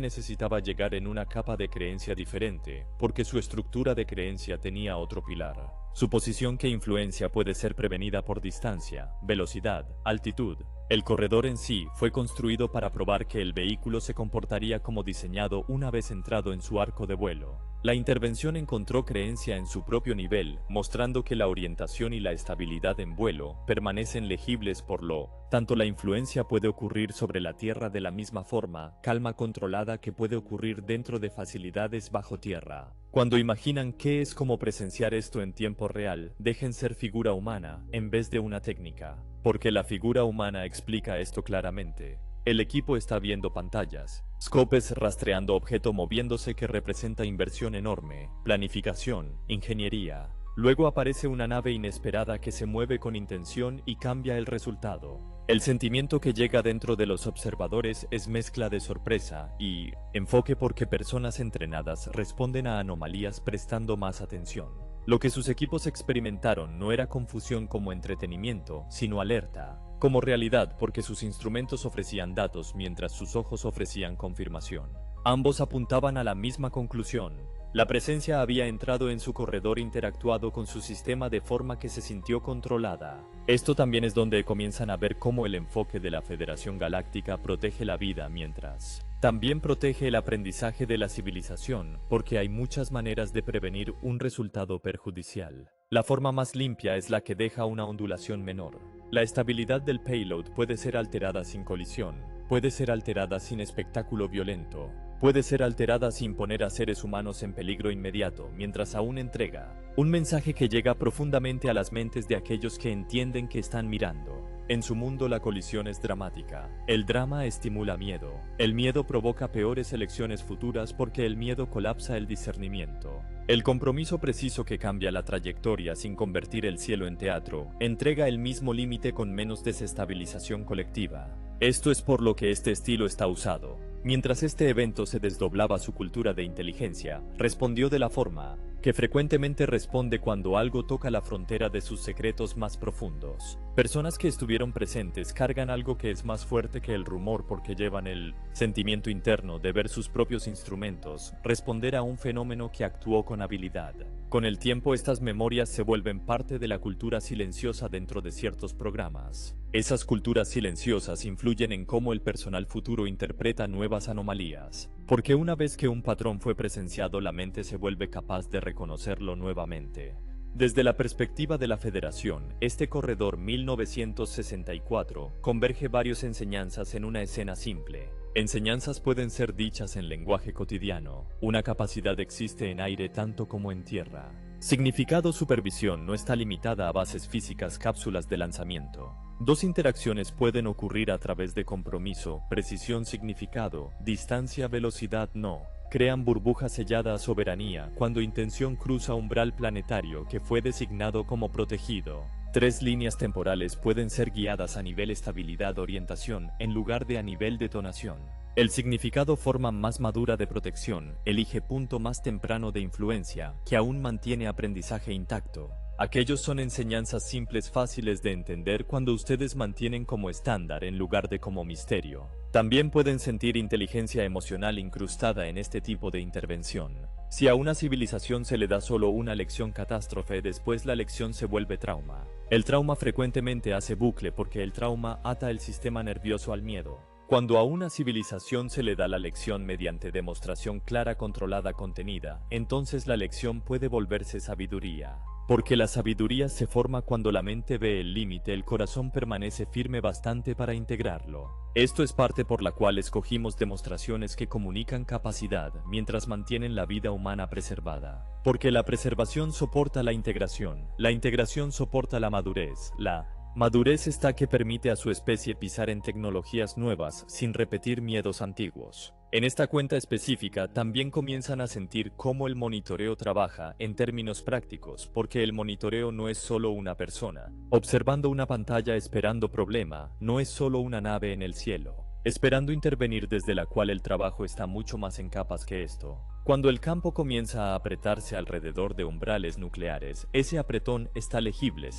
necesitaba llegar en una capa de creencia diferente, porque su estructura de creencia tenía otro pilar. Suposición que influencia puede ser prevenida por distancia, velocidad, altitud. El corredor en sí fue construido para probar que el vehículo se comportaría como diseñado una vez entrado en su arco de vuelo. La intervención encontró creencia en su propio nivel, mostrando que la orientación y la estabilidad en vuelo permanecen legibles por lo tanto la influencia puede ocurrir sobre la Tierra de la misma forma, calma controlada que puede ocurrir dentro de facilidades bajo tierra. Cuando imaginan qué es como presenciar esto en tiempo real, dejen ser figura humana en vez de una técnica, porque la figura humana explica esto claramente. El equipo está viendo pantallas, scopes rastreando objeto moviéndose que representa inversión enorme, planificación, ingeniería. Luego aparece una nave inesperada que se mueve con intención y cambia el resultado. El sentimiento que llega dentro de los observadores es mezcla de sorpresa y enfoque porque personas entrenadas responden a anomalías prestando más atención. Lo que sus equipos experimentaron no era confusión como entretenimiento, sino alerta, como realidad porque sus instrumentos ofrecían datos mientras sus ojos ofrecían confirmación. Ambos apuntaban a la misma conclusión. La presencia había entrado en su corredor interactuado con su sistema de forma que se sintió controlada. Esto también es donde comienzan a ver cómo el enfoque de la Federación Galáctica protege la vida mientras también protege el aprendizaje de la civilización, porque hay muchas maneras de prevenir un resultado perjudicial. La forma más limpia es la que deja una ondulación menor. La estabilidad del payload puede ser alterada sin colisión, puede ser alterada sin espectáculo violento, puede ser alterada sin poner a seres humanos en peligro inmediato, mientras aún entrega un mensaje que llega profundamente a las mentes de aquellos que entienden que están mirando. En su mundo la colisión es dramática. El drama estimula miedo. El miedo provoca peores elecciones futuras porque el miedo colapsa el discernimiento. El compromiso preciso que cambia la trayectoria sin convertir el cielo en teatro, entrega el mismo límite con menos desestabilización colectiva. Esto es por lo que este estilo está usado. Mientras este evento se desdoblaba su cultura de inteligencia, respondió de la forma que frecuentemente responde cuando algo toca la frontera de sus secretos más profundos. Personas que estuvieron presentes cargan algo que es más fuerte que el rumor porque llevan el sentimiento interno de ver sus propios instrumentos, responder a un fenómeno que actuó con habilidad. Con el tiempo estas memorias se vuelven parte de la cultura silenciosa dentro de ciertos programas. Esas culturas silenciosas influyen en cómo el personal futuro interpreta nuevas anomalías, porque una vez que un patrón fue presenciado, la mente se vuelve capaz de reconocerlo nuevamente. Desde la perspectiva de la Federación, este corredor 1964 converge varias enseñanzas en una escena simple. Enseñanzas pueden ser dichas en lenguaje cotidiano. Una capacidad existe en aire tanto como en tierra. Significado: supervisión no está limitada a bases físicas, cápsulas de lanzamiento. Dos interacciones pueden ocurrir a través de compromiso, precisión, significado, distancia, velocidad, no. Crean burbuja sellada a soberanía cuando intención cruza umbral planetario que fue designado como protegido. Tres líneas temporales pueden ser guiadas a nivel estabilidad orientación en lugar de a nivel detonación. El significado: forma más madura de protección, elige punto más temprano de influencia, que aún mantiene aprendizaje intacto. Aquellos son enseñanzas simples, fáciles de entender cuando ustedes mantienen como estándar en lugar de como misterio. También pueden sentir inteligencia emocional incrustada en este tipo de intervención. Si a una civilización se le da solo una lección catástrofe, después la lección se vuelve trauma. El trauma frecuentemente hace bucle porque el trauma ata el sistema nervioso al miedo. Cuando a una civilización se le da la lección mediante demostración clara, controlada, contenida, entonces la lección puede volverse sabiduría. Porque la sabiduría se forma cuando la mente ve el límite, el corazón permanece firme bastante para integrarlo. Esto es parte por la cual escogimos demostraciones que comunican capacidad mientras mantienen la vida humana preservada. Porque la preservación soporta la integración soporta la madurez, la madurez está que permite a su especie pisar en tecnologías nuevas sin repetir miedos antiguos. En esta cuenta específica también comienzan a sentir cómo el monitoreo trabaja en términos prácticos, porque el monitoreo no es solo una persona observando una pantalla esperando problema, no es solo una nave en el cielo esperando intervenir, desde la cual el trabajo está mucho más en capas que esto. Cuando el campo comienza a apretarse alrededor de umbrales nucleares, ese apretón está legible,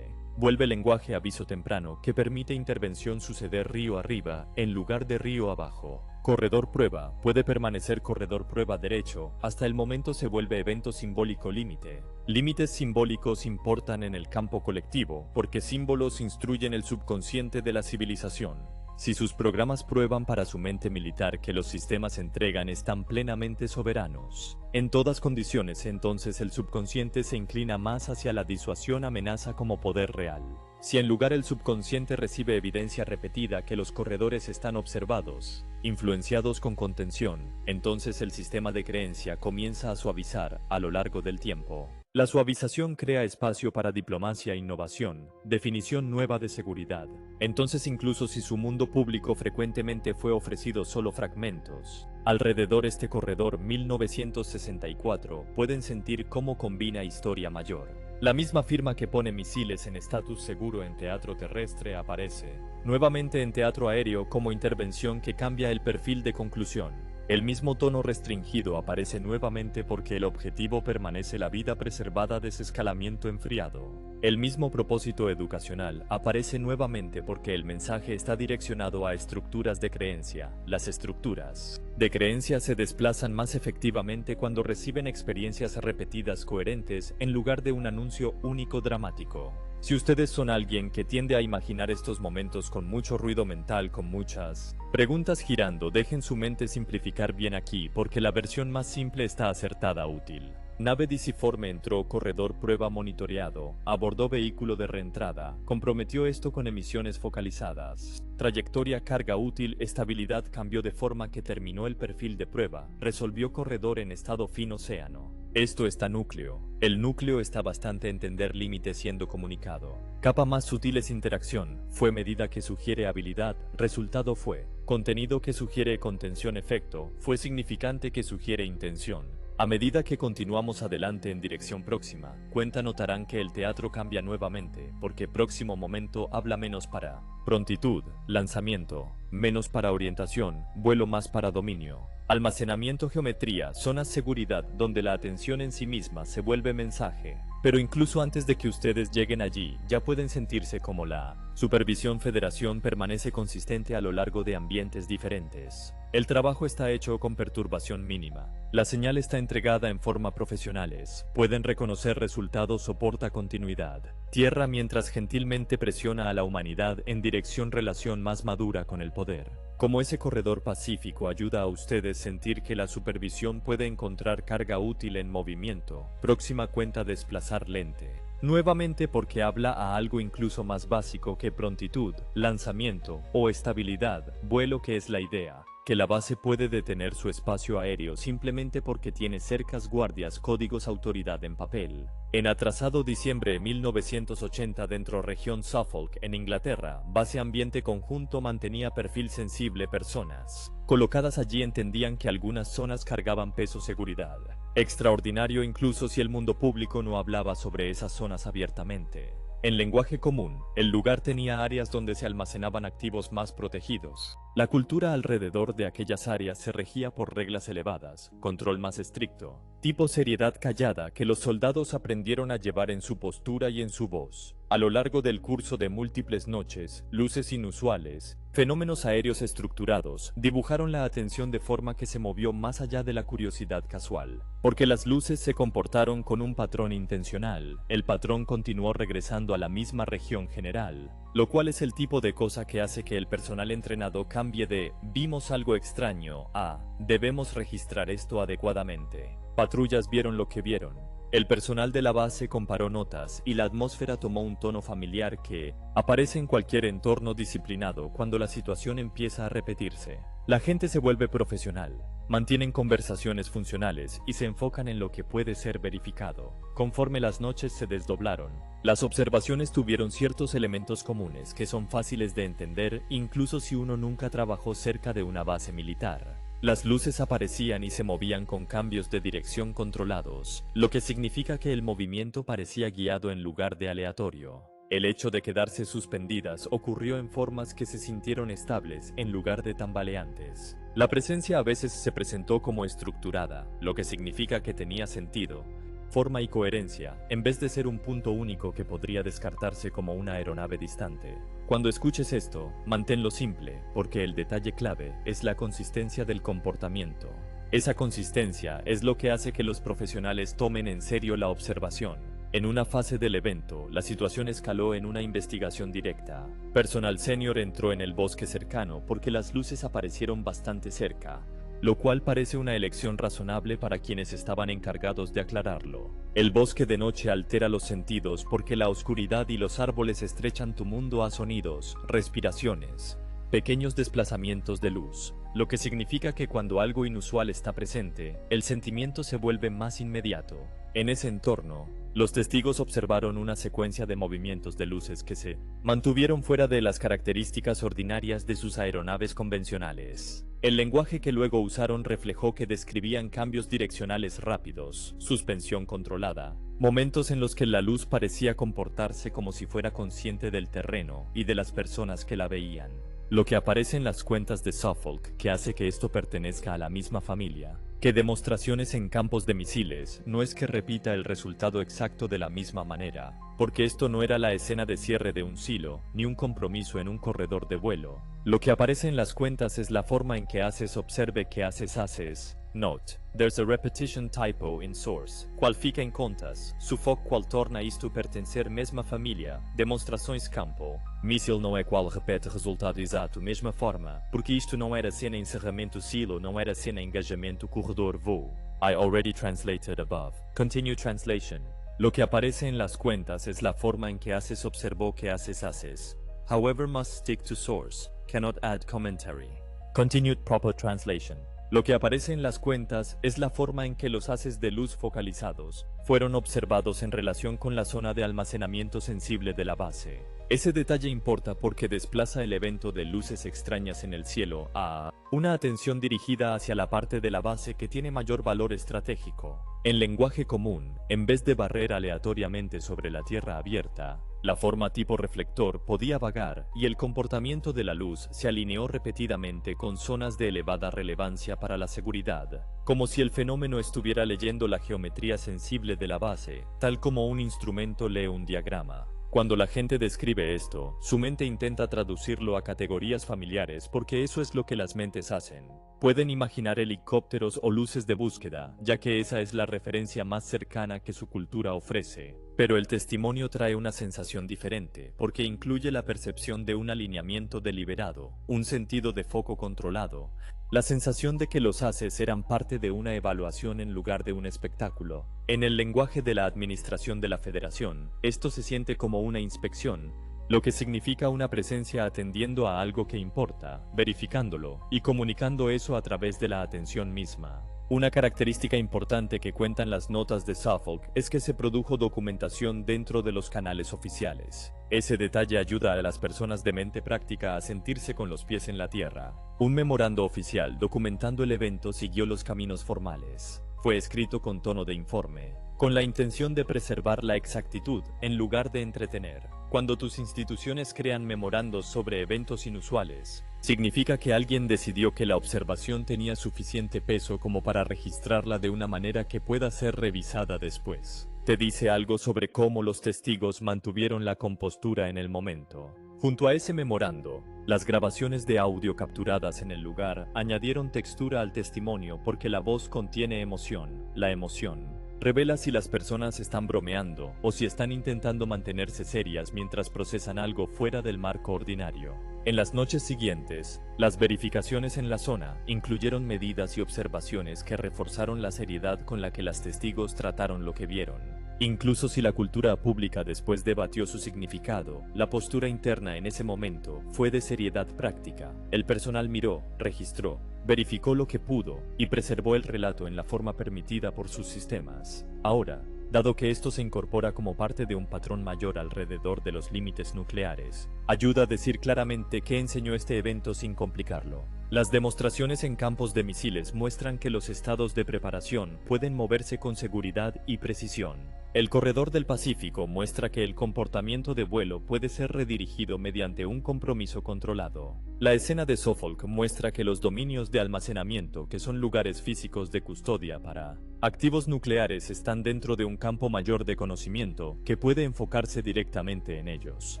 Vuelve lenguaje aviso temprano que permite intervención suceder río arriba en lugar de río abajo. Corredor prueba puede permanecer corredor prueba derecho hasta el momento se vuelve evento simbólico límite. Límites simbólicos importan en el campo colectivo porque símbolos instruyen el subconsciente de la civilización. Si sus programas prueban para su mente militar que los sistemas entregan están plenamente soberanos, en todas condiciones entonces el subconsciente se inclina más hacia la disuasión amenaza como poder real. Si en lugar el subconsciente recibe evidencia repetida que los corredores están observados, influenciados con contención, entonces el sistema de creencia comienza a suavizar a lo largo del tiempo. La suavización crea espacio para diplomacia e innovación, definición nueva de seguridad. Entonces incluso si su mundo público frecuentemente fue ofrecido solo fragmentos, alrededor este corredor 1964 pueden sentir cómo combina historia mayor. La misma firma que pone misiles en estatus seguro en teatro terrestre aparece nuevamente en teatro aéreo como intervención que cambia el perfil de conclusión. El mismo tono restringido aparece nuevamente porque el objetivo permanece la vida preservada desescalamiento enfriado. El mismo propósito educacional aparece nuevamente porque el mensaje está direccionado a estructuras de creencia. Las estructuras de creencia se desplazan más efectivamente cuando reciben experiencias repetidas coherentes en lugar de un anuncio único dramático. Si ustedes son alguien que tiende a imaginar estos momentos con mucho ruido mental, con muchas preguntas girando, dejen su mente simplificar bien aquí porque la versión más simple está acertada útil. Nave disiforme entró corredor prueba monitoreado, abordó vehículo de reentrada, comprometió esto con emisiones focalizadas. Trayectoria carga útil, estabilidad cambió de forma que terminó el perfil de prueba, resolvió corredor en estado fin océano. Esto está núcleo. El núcleo está bastante entender límite siendo comunicado. Capa más sutil es interacción, fue medida que sugiere habilidad, resultado fue. Contenido que sugiere contención efecto, fue significante que sugiere intención. A medida que continuamos adelante en dirección próxima, cuenta notarán que el teatro cambia nuevamente, porque próximo momento habla menos para prontitud, lanzamiento, menos para orientación, vuelo más para dominio. Almacenamiento geometría, zonas seguridad donde la atención en sí misma se vuelve mensaje. Pero incluso antes de que ustedes lleguen allí, ya pueden sentirse como la supervisión federación permanece consistente a lo largo de ambientes diferentes. El trabajo está hecho con perturbación mínima. La señal está entregada en forma profesionales. Pueden reconocer resultados, soporta continuidad. Tierra mientras gentilmente presiona a la humanidad en dirección relación más madura con el poder. Como ese corredor pacífico ayuda a ustedes sentir que la supervisión puede encontrar carga útil en movimiento. Próxima cuenta desplazar lente. Nuevamente porque habla a algo incluso más básico que prontitud, lanzamiento o estabilidad, vuelo que es la idea. Que la base puede detener su espacio aéreo simplemente porque tiene cercas guardias códigos autoridad en papel. En atrasado diciembre de 1980 dentro región Suffolk en Inglaterra, base ambiente conjunto mantenía perfil sensible personas. Colocadas allí entendían que algunas zonas cargaban peso seguridad. Extraordinario incluso si el mundo público no hablaba sobre esas zonas abiertamente. En lenguaje común, el lugar tenía áreas donde se almacenaban activos más protegidos. La cultura alrededor de aquellas áreas se regía por reglas elevadas, control más estricto, tipo seriedad callada que los soldados aprendieron a llevar en su postura y en su voz. A lo largo del curso de múltiples noches, luces inusuales, fenómenos aéreos estructurados, dibujaron la atención de forma que se movió más allá de la curiosidad casual. Porque las luces se comportaron con un patrón intencional, el patrón continuó regresando a la misma región general, lo cual es el tipo de cosa que hace que el personal entrenado cambie de «vimos algo extraño» a «debemos registrar esto adecuadamente». Patrullas vieron lo que vieron. El personal de la base comparó notas y la atmósfera tomó un tono familiar que aparece en cualquier entorno disciplinado cuando la situación empieza a repetirse. La gente se vuelve profesional, mantienen conversaciones funcionales y se enfocan en lo que puede ser verificado. Conforme las noches se desdoblaron, las observaciones tuvieron ciertos elementos comunes que son fáciles de entender incluso si uno nunca trabajó cerca de una base militar. Las luces aparecían y se movían con cambios de dirección controlados, lo que significa que el movimiento parecía guiado en lugar de aleatorio. El hecho de quedarse suspendidas ocurrió en formas que se sintieron estables en lugar de tambaleantes. La presencia a veces se presentó como estructurada, lo que significa que tenía sentido. forma y coherencia, en vez de ser un punto único que podría descartarse como una aeronave distante. Cuando escuches esto, manténlo simple, porque el detalle clave es la consistencia del comportamiento. Esa consistencia es lo que hace que los profesionales tomen en serio la observación. En una fase del evento, la situación escaló en una investigación directa. Personal senior entró en el bosque cercano porque las luces aparecieron bastante cerca, lo cual parece una elección razonable para quienes estaban encargados de aclararlo. El bosque de noche altera los sentidos porque la oscuridad y los árboles estrechan tu mundo a sonidos, respiraciones, pequeños desplazamientos de luz, lo que significa que cuando algo inusual está presente, el sentimiento se vuelve más inmediato. En ese entorno, los testigos observaron una secuencia de movimientos de luces que se mantuvieron fuera de las características ordinarias de sus aeronaves convencionales. El lenguaje que luego usaron reflejó que describían cambios direccionales rápidos, suspensión controlada, momentos en los que la luz parecía comportarse como si fuera consciente del terreno y de las personas que la veían. Lo que aparece en las cuentas de Suffolk, que hace que esto pertenezca a la misma familia, que demostraciones en campos de misiles, no es que repita el resultado exacto de la misma manera, porque esto no era la escena de cierre de un silo, ni un compromiso en un corredor de vuelo. Lo que aparece en las cuentas es la forma en que haces observe que haces. Note, there's a repetition typo in source. Qual fica em contas, Suffolk qual torna isto pertencer mesma família, demonstrações campo. Míssil não é qual repete resultado exato, mesma forma, porque isto não era cena encerramento silo, não era cena engajamento corredor voo. I already translated above. Continue translation. Lo que aparece en las cuentas es la forma en que haces observó que haces. However, must stick to source, cannot add commentary. Continued proper translation. Lo que aparece en las cuentas es la forma en que los haces de luz focalizados fueron observados en relación con la zona de almacenamiento sensible de la base. Ese detalle importa porque desplaza el evento de luces extrañas en el cielo a una atención dirigida hacia la parte de la base que tiene mayor valor estratégico. En lenguaje común, en vez de barrer aleatoriamente sobre la tierra abierta, la forma tipo reflector podía vagar y el comportamiento de la luz se alineó repetidamente con zonas de elevada relevancia para la seguridad, como si el fenómeno estuviera leyendo la geometría sensible de la base, tal como un instrumento lee un diagrama. Cuando la gente describe esto, su mente intenta traducirlo a categorías familiares porque eso es lo que las mentes hacen. Pueden imaginar helicópteros o luces de búsqueda, ya que esa es la referencia más cercana que su cultura ofrece. Pero el testimonio trae una sensación diferente, porque incluye la percepción de un alineamiento deliberado, un sentido de foco controlado, la sensación de que los haces eran parte de una evaluación en lugar de un espectáculo. En el lenguaje de la administración de la Federación, esto se siente como una inspección, lo que significa una presencia atendiendo a algo que importa, verificándolo y comunicando eso a través de la atención misma. Una característica importante que cuentan las notas de Suffolk es que se produjo documentación dentro de los canales oficiales. Ese detalle ayuda a las personas de mente práctica a sentirse con los pies en la tierra. Un memorando oficial documentando el evento siguió los caminos formales. Fue escrito con tono de informe, con la intención de preservar la exactitud en lugar de entretener. Cuando tus instituciones crean memorandos sobre eventos inusuales, significa que alguien decidió que la observación tenía suficiente peso como para registrarla de una manera que pueda ser revisada después. Te dice algo sobre cómo los testigos mantuvieron la compostura en el momento. Junto a ese memorando, las grabaciones de audio capturadas en el lugar añadieron textura al testimonio porque la voz contiene emoción. La emoción revela si las personas están bromeando o si están intentando mantenerse serias mientras procesan algo fuera del marco ordinario. En las noches siguientes, las verificaciones en la zona incluyeron medidas y observaciones que reforzaron la seriedad con la que las testigos trataron lo que vieron. Incluso si la cultura pública después debatió su significado, la postura interna en ese momento fue de seriedad práctica. El personal miró, registró, verificó lo que pudo y preservó el relato en la forma permitida por sus sistemas. Ahora, dado que esto se incorpora como parte de un patrón mayor alrededor de los límites nucleares, ayuda a decir claramente qué enseñó este evento sin complicarlo. Las demostraciones en campos de misiles muestran que los estados de preparación pueden moverse con seguridad y precisión. El corredor del Pacífico muestra que el comportamiento de vuelo puede ser redirigido mediante un compromiso controlado. La escena de Suffolk muestra que los dominios de almacenamiento, que son lugares físicos de custodia para activos nucleares, están dentro de un campo mayor de conocimiento que puede enfocarse directamente en ellos.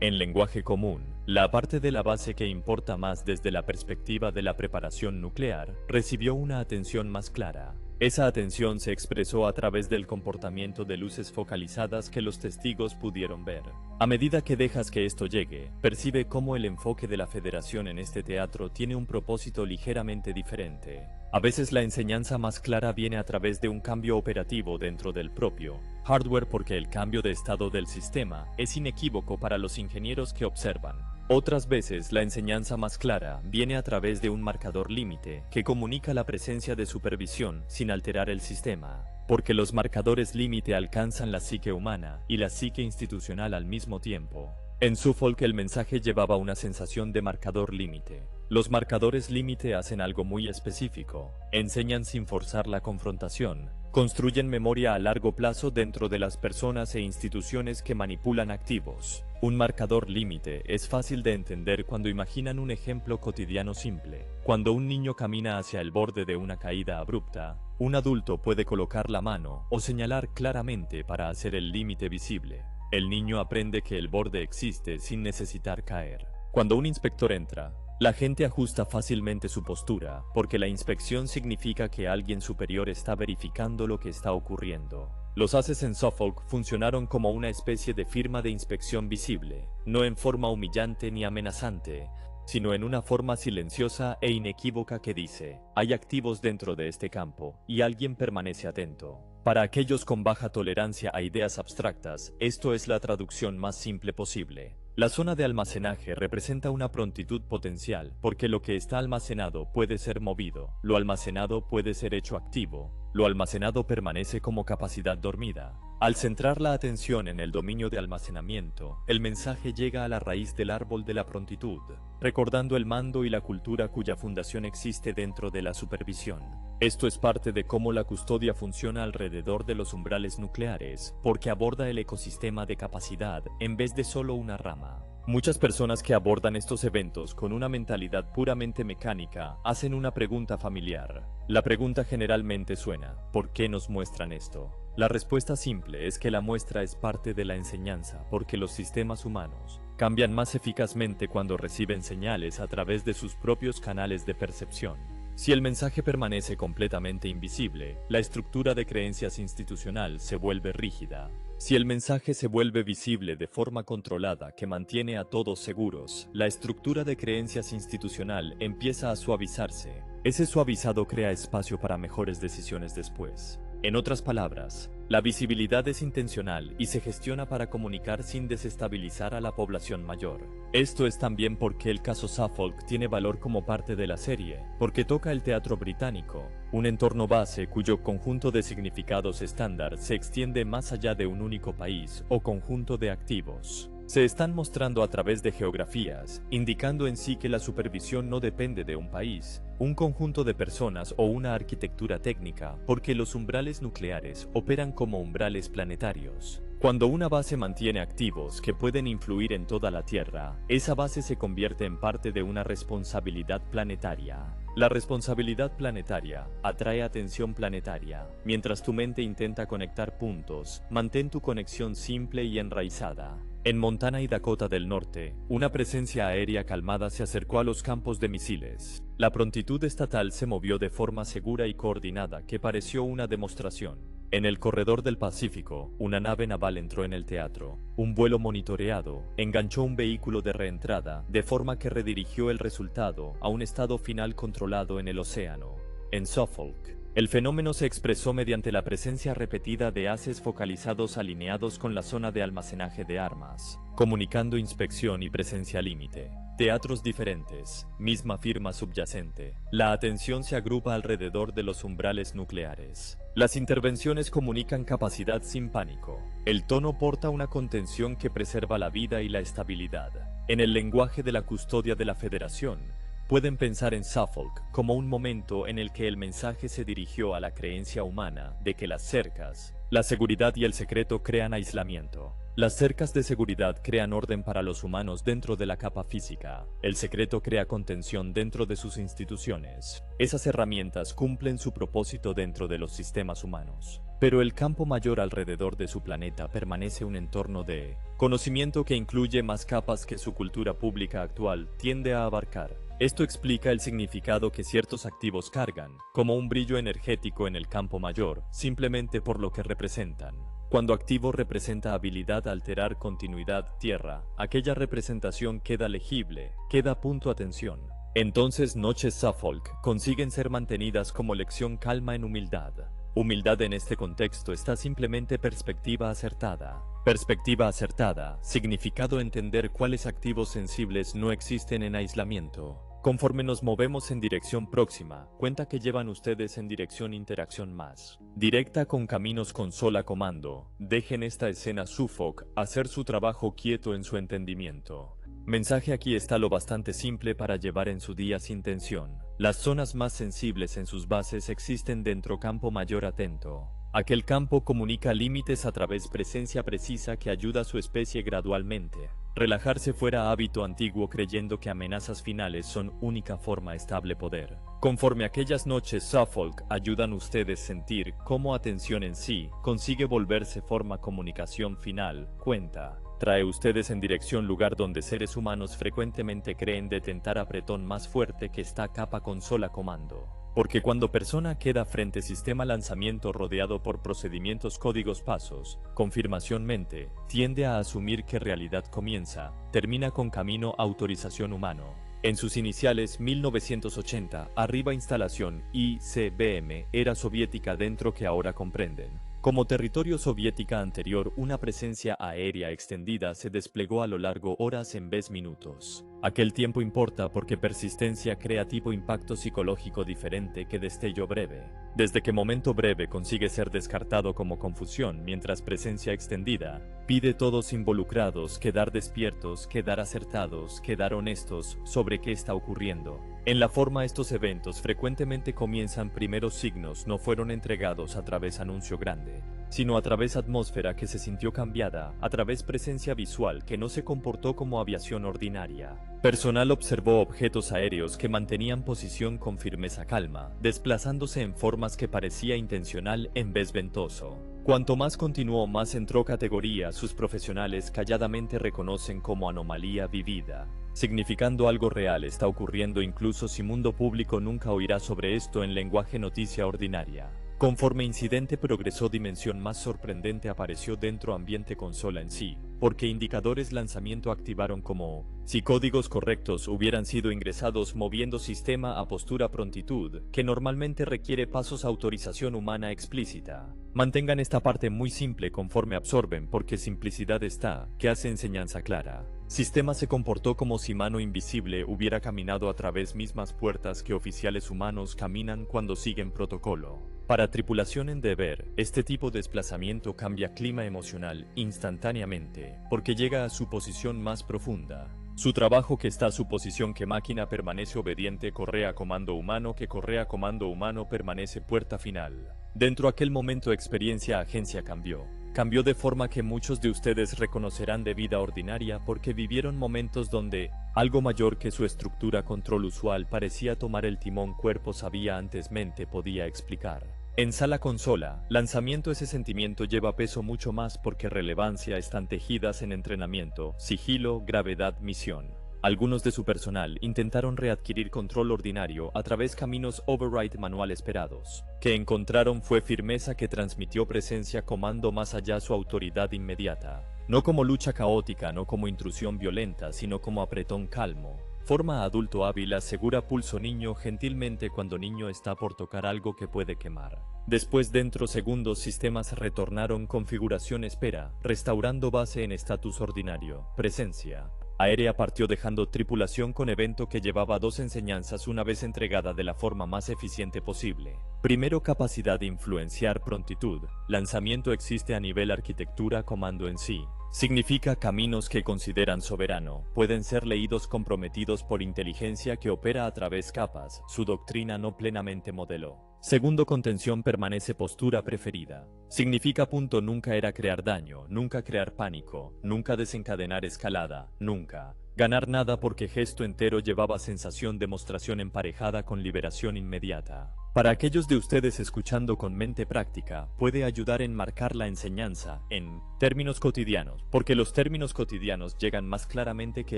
En lenguaje común, la parte de la base que importa más desde la perspectiva de la preparación nuclear recibió una atención más clara. Esa atención se expresó a través del comportamiento de luces focalizadas que los testigos pudieron ver. A medida que dejas que esto llegue, percibe cómo el enfoque de la Federación en este teatro tiene un propósito ligeramente diferente. A veces la enseñanza más clara viene a través de un cambio operativo dentro del propio hardware, porque el cambio de estado del sistema es inequívoco para los ingenieros que observan. Otras veces la enseñanza más clara viene a través de un marcador límite que comunica la presencia de supervisión sin alterar el sistema, porque los marcadores límite alcanzan la psique humana y la psique institucional al mismo tiempo. En Suffolk el mensaje llevaba una sensación de marcador límite. Los marcadores límite hacen algo muy específico, enseñan sin forzar la confrontación, construyen memoria a largo plazo dentro de las personas e instituciones que manipulan activos. Un marcador límite es fácil de entender cuando imaginan un ejemplo cotidiano simple. Cuando un niño camina hacia el borde de una caída abrupta, un adulto puede colocar la mano o señalar claramente para hacer el límite visible. El niño aprende que el borde existe sin necesitar caer. Cuando un inspector entra, la gente ajusta fácilmente su postura, porque la inspección significa que alguien superior está verificando lo que está ocurriendo. Los haces en Suffolk funcionaron como una especie de firma de inspección visible, no en forma humillante ni amenazante, sino en una forma silenciosa e inequívoca que dice: hay activos dentro de este campo, y alguien permanece atento. Para aquellos con baja tolerancia a ideas abstractas, esto es la traducción más simple posible. La zona de almacenaje representa una prontitud potencial, porque lo que está almacenado puede ser movido, lo almacenado puede ser hecho activo, lo almacenado permanece como capacidad dormida. Al centrar la atención en el dominio de almacenamiento, el mensaje llega a la raíz del árbol de la prontitud, recordando el mando y la cultura cuya fundación existe dentro de la supervisión. Esto es parte de cómo la custodia funciona alrededor de los umbrales nucleares, porque aborda el ecosistema de capacidad en vez de solo una rama. Muchas personas que abordan estos eventos con una mentalidad puramente mecánica hacen una pregunta familiar. La pregunta generalmente suena: ¿por qué nos muestran esto? La respuesta simple es que la muestra es parte de la enseñanza, porque los sistemas humanos cambian más eficazmente cuando reciben señales a través de sus propios canales de percepción. Si el mensaje permanece completamente invisible, la estructura de creencias institucional se vuelve rígida. Si el mensaje se vuelve visible de forma controlada que mantiene a todos seguros, la estructura de creencias institucional empieza a suavizarse. Ese suavizado crea espacio para mejores decisiones después. En otras palabras, la visibilidad es intencional y se gestiona para comunicar sin desestabilizar a la población mayor. Esto es también porque el caso Suffolk tiene valor como parte de la serie, porque toca el teatro británico, un entorno base cuyo conjunto de significados estándar se extiende más allá de un único país o conjunto de activos. Se están mostrando a través de geografías, indicando en sí que la supervisión no depende de un país, un conjunto de personas o una arquitectura técnica, porque los umbrales nucleares operan como umbrales planetarios. Cuando una base mantiene activos que pueden influir en toda la Tierra, esa base se convierte en parte de una responsabilidad planetaria. La responsabilidad planetaria atrae atención planetaria. Mientras tu mente intenta conectar puntos, mantén tu conexión simple y enraizada. En Montana y Dakota del Norte, una presencia aérea calmada se acercó a los campos de misiles. La prontitud estatal se movió de forma segura y coordinada que pareció una demostración. En el corredor del Pacífico, una nave naval entró en el teatro. Un vuelo monitoreado enganchó un vehículo de reentrada, de forma que redirigió el resultado a un estado final controlado en el océano. En Suffolk, el fenómeno se expresó mediante la presencia repetida de haces focalizados alineados con la zona de almacenaje de armas, comunicando inspección y presencia límite. Teatros diferentes, misma firma subyacente. La atención se agrupa alrededor de los umbrales nucleares. Las intervenciones comunican capacidad sin pánico. El tono porta una contención que preserva la vida y la estabilidad. En el lenguaje de la custodia de la Federación, pueden pensar en Suffolk como un momento en el que el mensaje se dirigió a la creencia humana de que las cercas, La seguridad y el secreto crean aislamiento. Las cercas de seguridad crean orden para los humanos dentro de la capa física. El secreto crea contención dentro de sus instituciones. Esas herramientas cumplen su propósito dentro de los sistemas humanos. Pero el campo mayor alrededor de su planeta permanece un entorno de conocimiento que incluye más capas que su cultura pública actual tiende a abarcar. Esto explica el significado que ciertos activos cargan, como un brillo energético en el campo mayor, simplemente por lo que representan. Cuando activo representa habilidad a alterar continuidad tierra, aquella representación queda legible, queda punto atención. Entonces noches Suffolk consiguen ser mantenidas como lección calma en humildad. Humildad en este contexto está simplemente perspectiva acertada. Perspectiva acertada, significado entender cuáles activos sensibles no existen en aislamiento. Conforme nos movemos en dirección próxima, cuenta que llevan ustedes en dirección interacción más directa con caminos con sola comando. Dejen esta escena Suffolk hacer su trabajo quieto en su entendimiento. Mensaje: aquí está lo bastante simple para llevar en su día sin tensión. Las zonas más sensibles en sus bases existen dentro campo mayor atento. Aquel campo comunica límites a través presencia precisa que ayuda a su especie gradualmente. Relajarse fuera hábito antiguo creyendo que amenazas finales son única forma estable poder. Conforme aquellas noches Suffolk ayudan ustedes sentir cómo atención en sí consigue volverse forma comunicación final, cuenta. Trae ustedes en dirección lugar donde seres humanos frecuentemente creen detentar apretón más fuerte que esta capa con sola comando. Porque cuando persona queda frente sistema lanzamiento rodeado por procedimientos códigos pasos, confirmación mente, tiende a asumir que realidad comienza, termina con camino autorización humano. En sus iniciales 1980, arriba instalación ICBM era soviética dentro que ahora comprenden. Como territorio soviética anterior, una presencia aérea extendida se desplegó a lo largo horas en vez minutos. Aquel tiempo importa porque persistencia crea tipo impacto psicológico diferente que destello breve. Desde que momento breve consigue ser descartado como confusión, mientras presencia extendida pide todos involucrados quedar despiertos, quedar acertados, quedar honestos sobre qué está ocurriendo. En la forma estos eventos frecuentemente comienzan primeros signos no fueron entregados a través anuncio grande, sino a través atmósfera que se sintió cambiada, a través presencia visual que no se comportó como aviación ordinaria. Personal observó objetos aéreos que mantenían posición con firmeza calma, desplazándose en formas que parecía intencional en vez ventoso. Cuanto más continuó, más entró categoría, sus profesionales calladamente reconocen como anomalía vivida. Significando algo real está ocurriendo incluso si mundo público nunca oirá sobre esto en lenguaje noticia ordinaria. Conforme incidente progresó, dimensión más sorprendente apareció dentro ambiente consola en sí, porque indicadores lanzamiento activaron como si códigos correctos hubieran sido ingresados moviendo sistema a postura prontitud, que normalmente requiere pasos autorización humana explícita. Mantengan esta parte muy simple conforme absorben porque simplicidad está, que hace enseñanza clara. Sistema se comportó como si mano invisible hubiera caminado a través mismas puertas que oficiales humanos caminan cuando siguen protocolo. Para tripulación en deber, este tipo de desplazamiento cambia clima emocional instantáneamente, porque llega a su posición más profunda. Su trabajo que está a su posición que máquina permanece obediente correa comando humano que correa comando humano permanece puerta final. Dentro aquel momento experiencia agencia cambió. Cambió de forma que muchos de ustedes reconocerán de vida ordinaria porque vivieron momentos donde algo mayor que su estructura control usual parecía tomar el timón cuerpo sabía antes mente podía explicar. En sala consola, lanzamiento ese sentimiento lleva peso mucho más porque relevancia están tejidas en entrenamiento, sigilo, gravedad, misión. Algunos de su personal intentaron readquirir control ordinario a través caminos override manual esperados. Que encontraron fue firmeza que transmitió presencia comando más allá su autoridad inmediata. No como lucha caótica, no como intrusión violenta, sino como apretón calmo. Forma adulto hábil asegura pulso niño gentilmente cuando niño está por tocar algo que puede quemar. Después dentro segundos sistemas retornaron configuración espera, restaurando base en estatus ordinario, presencia. Aérea partió dejando tripulación con evento que llevaba dos enseñanzas una vez entregada de la forma más eficiente posible. Primero, capacidad de influenciar prontitud. Lanzamiento existe a nivel arquitectura comando en sí. Significa caminos que consideran soberano, pueden ser leídos comprometidos por inteligencia que opera a través capas, su doctrina no plenamente modeló. Segundo, contención permanece postura preferida. Significa punto nunca era crear daño, nunca crear pánico, nunca desencadenar escalada, nunca. Ganar nada porque gesto entero llevaba sensación demostración emparejada con liberación inmediata. Para aquellos de ustedes escuchando con mente práctica, puede ayudar a enmarcar la enseñanza en términos cotidianos, porque los términos cotidianos llegan más claramente que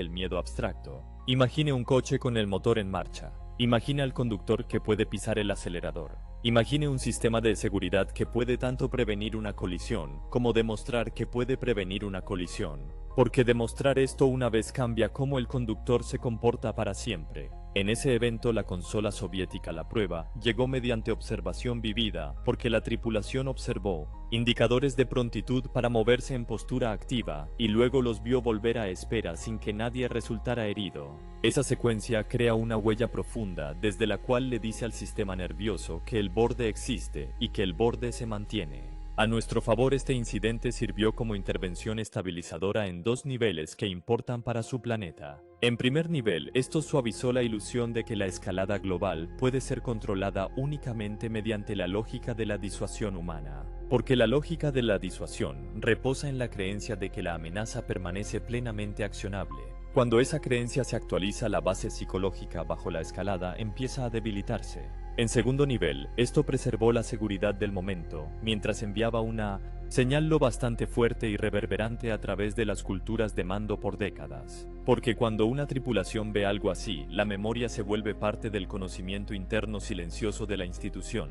el miedo abstracto. Imagine un coche con el motor en marcha. Imagine al conductor que puede pisar el acelerador. Imagine un sistema de seguridad que puede tanto prevenir una colisión como demostrar que puede prevenir una colisión. Porque demostrar esto una vez cambia cómo el conductor se comporta para siempre. En ese evento la consola soviética La Prueba llegó mediante observación vivida porque la tripulación observó indicadores de prontitud para moverse en postura activa y luego los vio volver a espera sin que nadie resultara herido. Esa secuencia crea una huella profunda desde la cual le dice al sistema nervioso que el borde existe y que el borde se mantiene. A nuestro favor, este incidente sirvió como intervención estabilizadora en dos niveles que importan para su planeta. En primer nivel, esto suavizó la ilusión de que la escalada global puede ser controlada únicamente mediante la lógica de la disuasión humana. Porque la lógica de la disuasión reposa en la creencia de que la amenaza permanece plenamente accionable. Cuando esa creencia se actualiza, la base psicológica bajo la escalada empieza a debilitarse. En segundo nivel, esto preservó la seguridad del momento, mientras enviaba una señal lo bastante fuerte y reverberante a través de las culturas de mando por décadas. Porque cuando una tripulación ve algo así, la memoria se vuelve parte del conocimiento interno silencioso de la institución,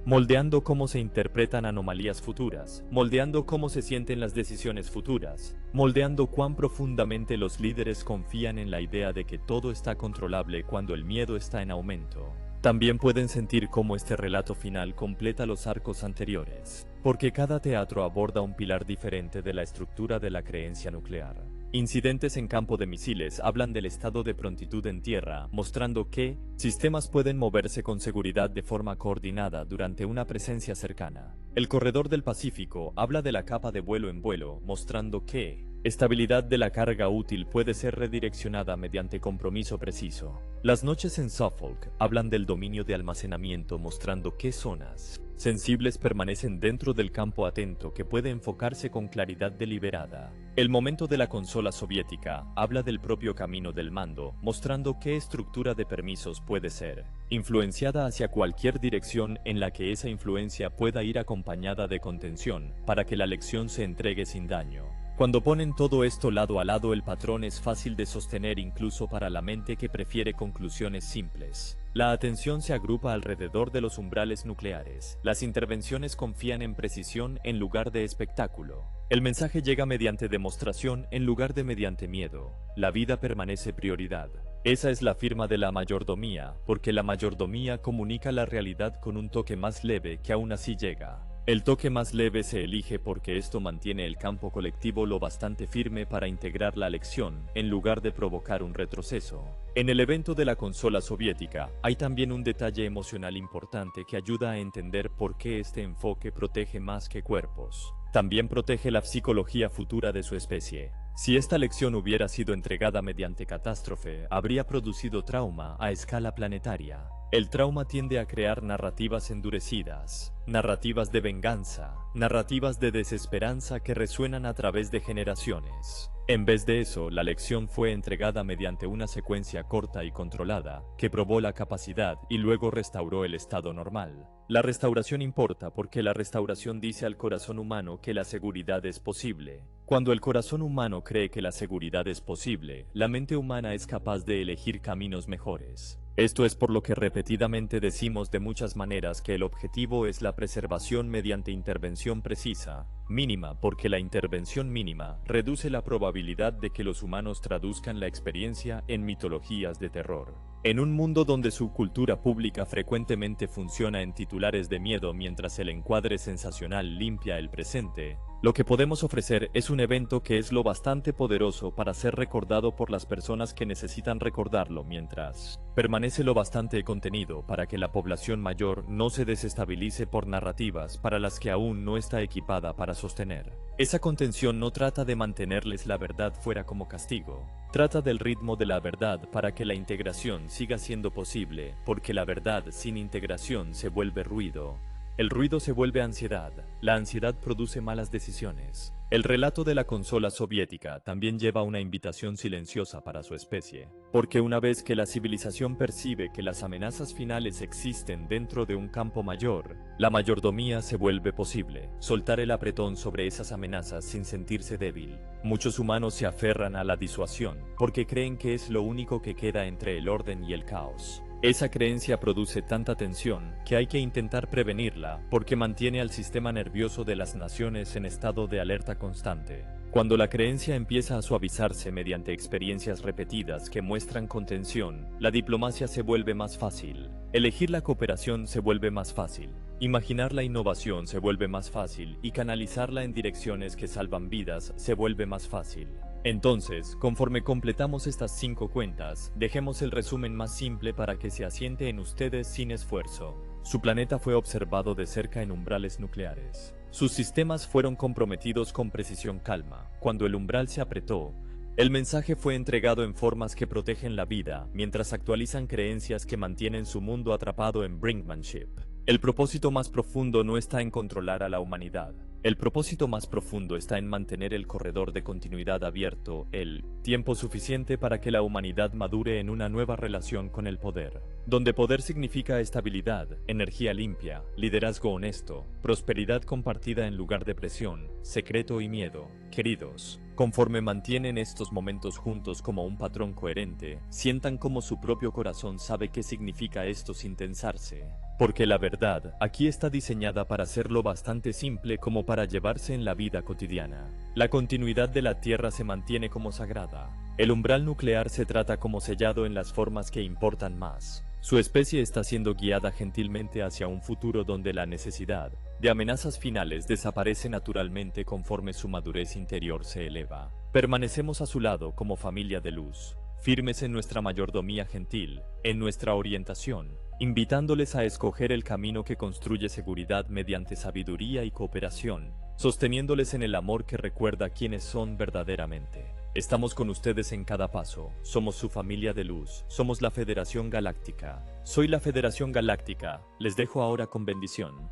moldeando cómo se interpretan anomalías futuras, moldeando cómo se sienten las decisiones futuras, moldeando cuán profundamente los líderes confían en la idea de que todo está controlable cuando el miedo está en aumento. También pueden sentir cómo este relato final completa los arcos anteriores, porque cada teatro aborda un pilar diferente de la estructura de la creencia nuclear. Incidentes en campo de misiles hablan del estado de prontitud en tierra, mostrando que sistemas pueden moverse con seguridad de forma coordinada durante una presencia cercana. El corredor del Pacífico habla de la capa de vuelo en vuelo, mostrando que estabilidad de la carga útil puede ser redireccionada mediante compromiso preciso. Las noches en Suffolk hablan del dominio de almacenamiento, mostrando qué zonas sensibles permanecen dentro del campo atento que puede enfocarse con claridad deliberada. El momento de la consola soviética habla del propio camino del mando, mostrando qué estructura de permisos puede ser influenciada hacia cualquier dirección en la que esa influencia pueda ir acompañada de contención para que la lección se entregue sin daño. Cuando ponen todo esto lado a lado, el patrón es fácil de sostener incluso para la mente que prefiere conclusiones simples. La atención se agrupa alrededor de los umbrales nucleares. Las intervenciones confían en precisión en lugar de espectáculo. El mensaje llega mediante demostración en lugar de mediante miedo. La vida permanece prioridad. Esa es la firma de la mayordomía, porque la mayordomía comunica la realidad con un toque más leve que aún así llega. El toque más leve se elige porque esto mantiene el campo colectivo lo bastante firme para integrar la lección, en lugar de provocar un retroceso. En el evento de la consola soviética, hay también un detalle emocional importante que ayuda a entender por qué este enfoque protege más que cuerpos. También protege la psicología futura de su especie. Si esta lección hubiera sido entregada mediante catástrofe, habría producido trauma a escala planetaria. El trauma tiende a crear narrativas endurecidas, narrativas de venganza, narrativas de desesperanza que resuenan a través de generaciones. En vez de eso, la lección fue entregada mediante una secuencia corta y controlada, que probó la capacidad y luego restauró el estado normal. La restauración importa porque la restauración dice al corazón humano que la seguridad es posible. Cuando el corazón humano cree que la seguridad es posible, la mente humana es capaz de elegir caminos mejores. Esto es por lo que repetidamente decimos de muchas maneras que el objetivo es la preservación mediante intervención precisa, mínima, porque la intervención mínima reduce la probabilidad de que los humanos traduzcan la experiencia en mitologías de terror. En un mundo donde su cultura pública frecuentemente funciona en titulares de miedo mientras el encuadre sensacional limpia el presente, lo que podemos ofrecer es un evento que es lo bastante poderoso para ser recordado por las personas que necesitan recordarlo mientras permanece lo bastante contenido para que la población mayor no se desestabilice por narrativas para las que aún no está equipada para sostener. Esa contención no trata de mantenerles la verdad fuera como castigo. Trata del ritmo de la verdad para que la integración siga siendo posible, porque la verdad sin integración se vuelve ruido. El ruido se vuelve ansiedad. La ansiedad produce malas decisiones. El relato de la consola soviética también lleva una invitación silenciosa para su especie, porque una vez que la civilización percibe que las amenazas finales existen dentro de un campo mayor, la mayordomía se vuelve posible, soltar el apretón sobre esas amenazas sin sentirse débil. Muchos humanos se aferran a la disuasión, porque creen que es lo único que queda entre el orden y el caos. Esa creencia produce tanta tensión que hay que intentar prevenirla porque mantiene al sistema nervioso de las naciones en estado de alerta constante. Cuando la creencia empieza a suavizarse mediante experiencias repetidas que muestran contención, la diplomacia se vuelve más fácil. Elegir la cooperación se vuelve más fácil. Imaginar la innovación se vuelve más fácil y canalizarla en direcciones que salvan vidas se vuelve más fácil. Entonces, conforme completamos estas 5 cuentas, dejemos el resumen más simple para que se asiente en ustedes sin esfuerzo. Su planeta fue observado de cerca en umbrales nucleares. Sus sistemas fueron comprometidos con precisión calma. Cuando el umbral se apretó, el mensaje fue entregado en formas que protegen la vida, mientras actualizan creencias que mantienen su mundo atrapado en brinkmanship. El propósito más profundo no está en controlar a la humanidad. El propósito más profundo está en mantener el corredor de continuidad abierto, el tiempo suficiente para que la humanidad madure en una nueva relación con el poder, donde poder significa estabilidad, energía limpia, liderazgo honesto, prosperidad compartida en lugar de presión, secreto y miedo. Queridos, conforme mantienen estos momentos juntos como un patrón coherente, sientan como su propio corazón sabe qué significa esto sin tensarse. Porque la verdad aquí está diseñada para ser lo bastante simple como para llevarse en la vida cotidiana. La continuidad de la Tierra se mantiene como sagrada. El umbral nuclear se trata como sellado en las formas que importan más. Su especie está siendo guiada gentilmente hacia un futuro donde la necesidad de amenazas finales desaparece naturalmente conforme su madurez interior se eleva. Permanecemos a su lado como familia de luz, firmes en nuestra mayordomía gentil, en nuestra orientación, invitándoles a escoger el camino que construye seguridad mediante sabiduría y cooperación, sosteniéndoles en el amor que recuerda quiénes son verdaderamente. Estamos con ustedes en cada paso, somos su familia de luz, somos la Federación Galáctica. Soy la Federación Galáctica, les dejo ahora con bendición.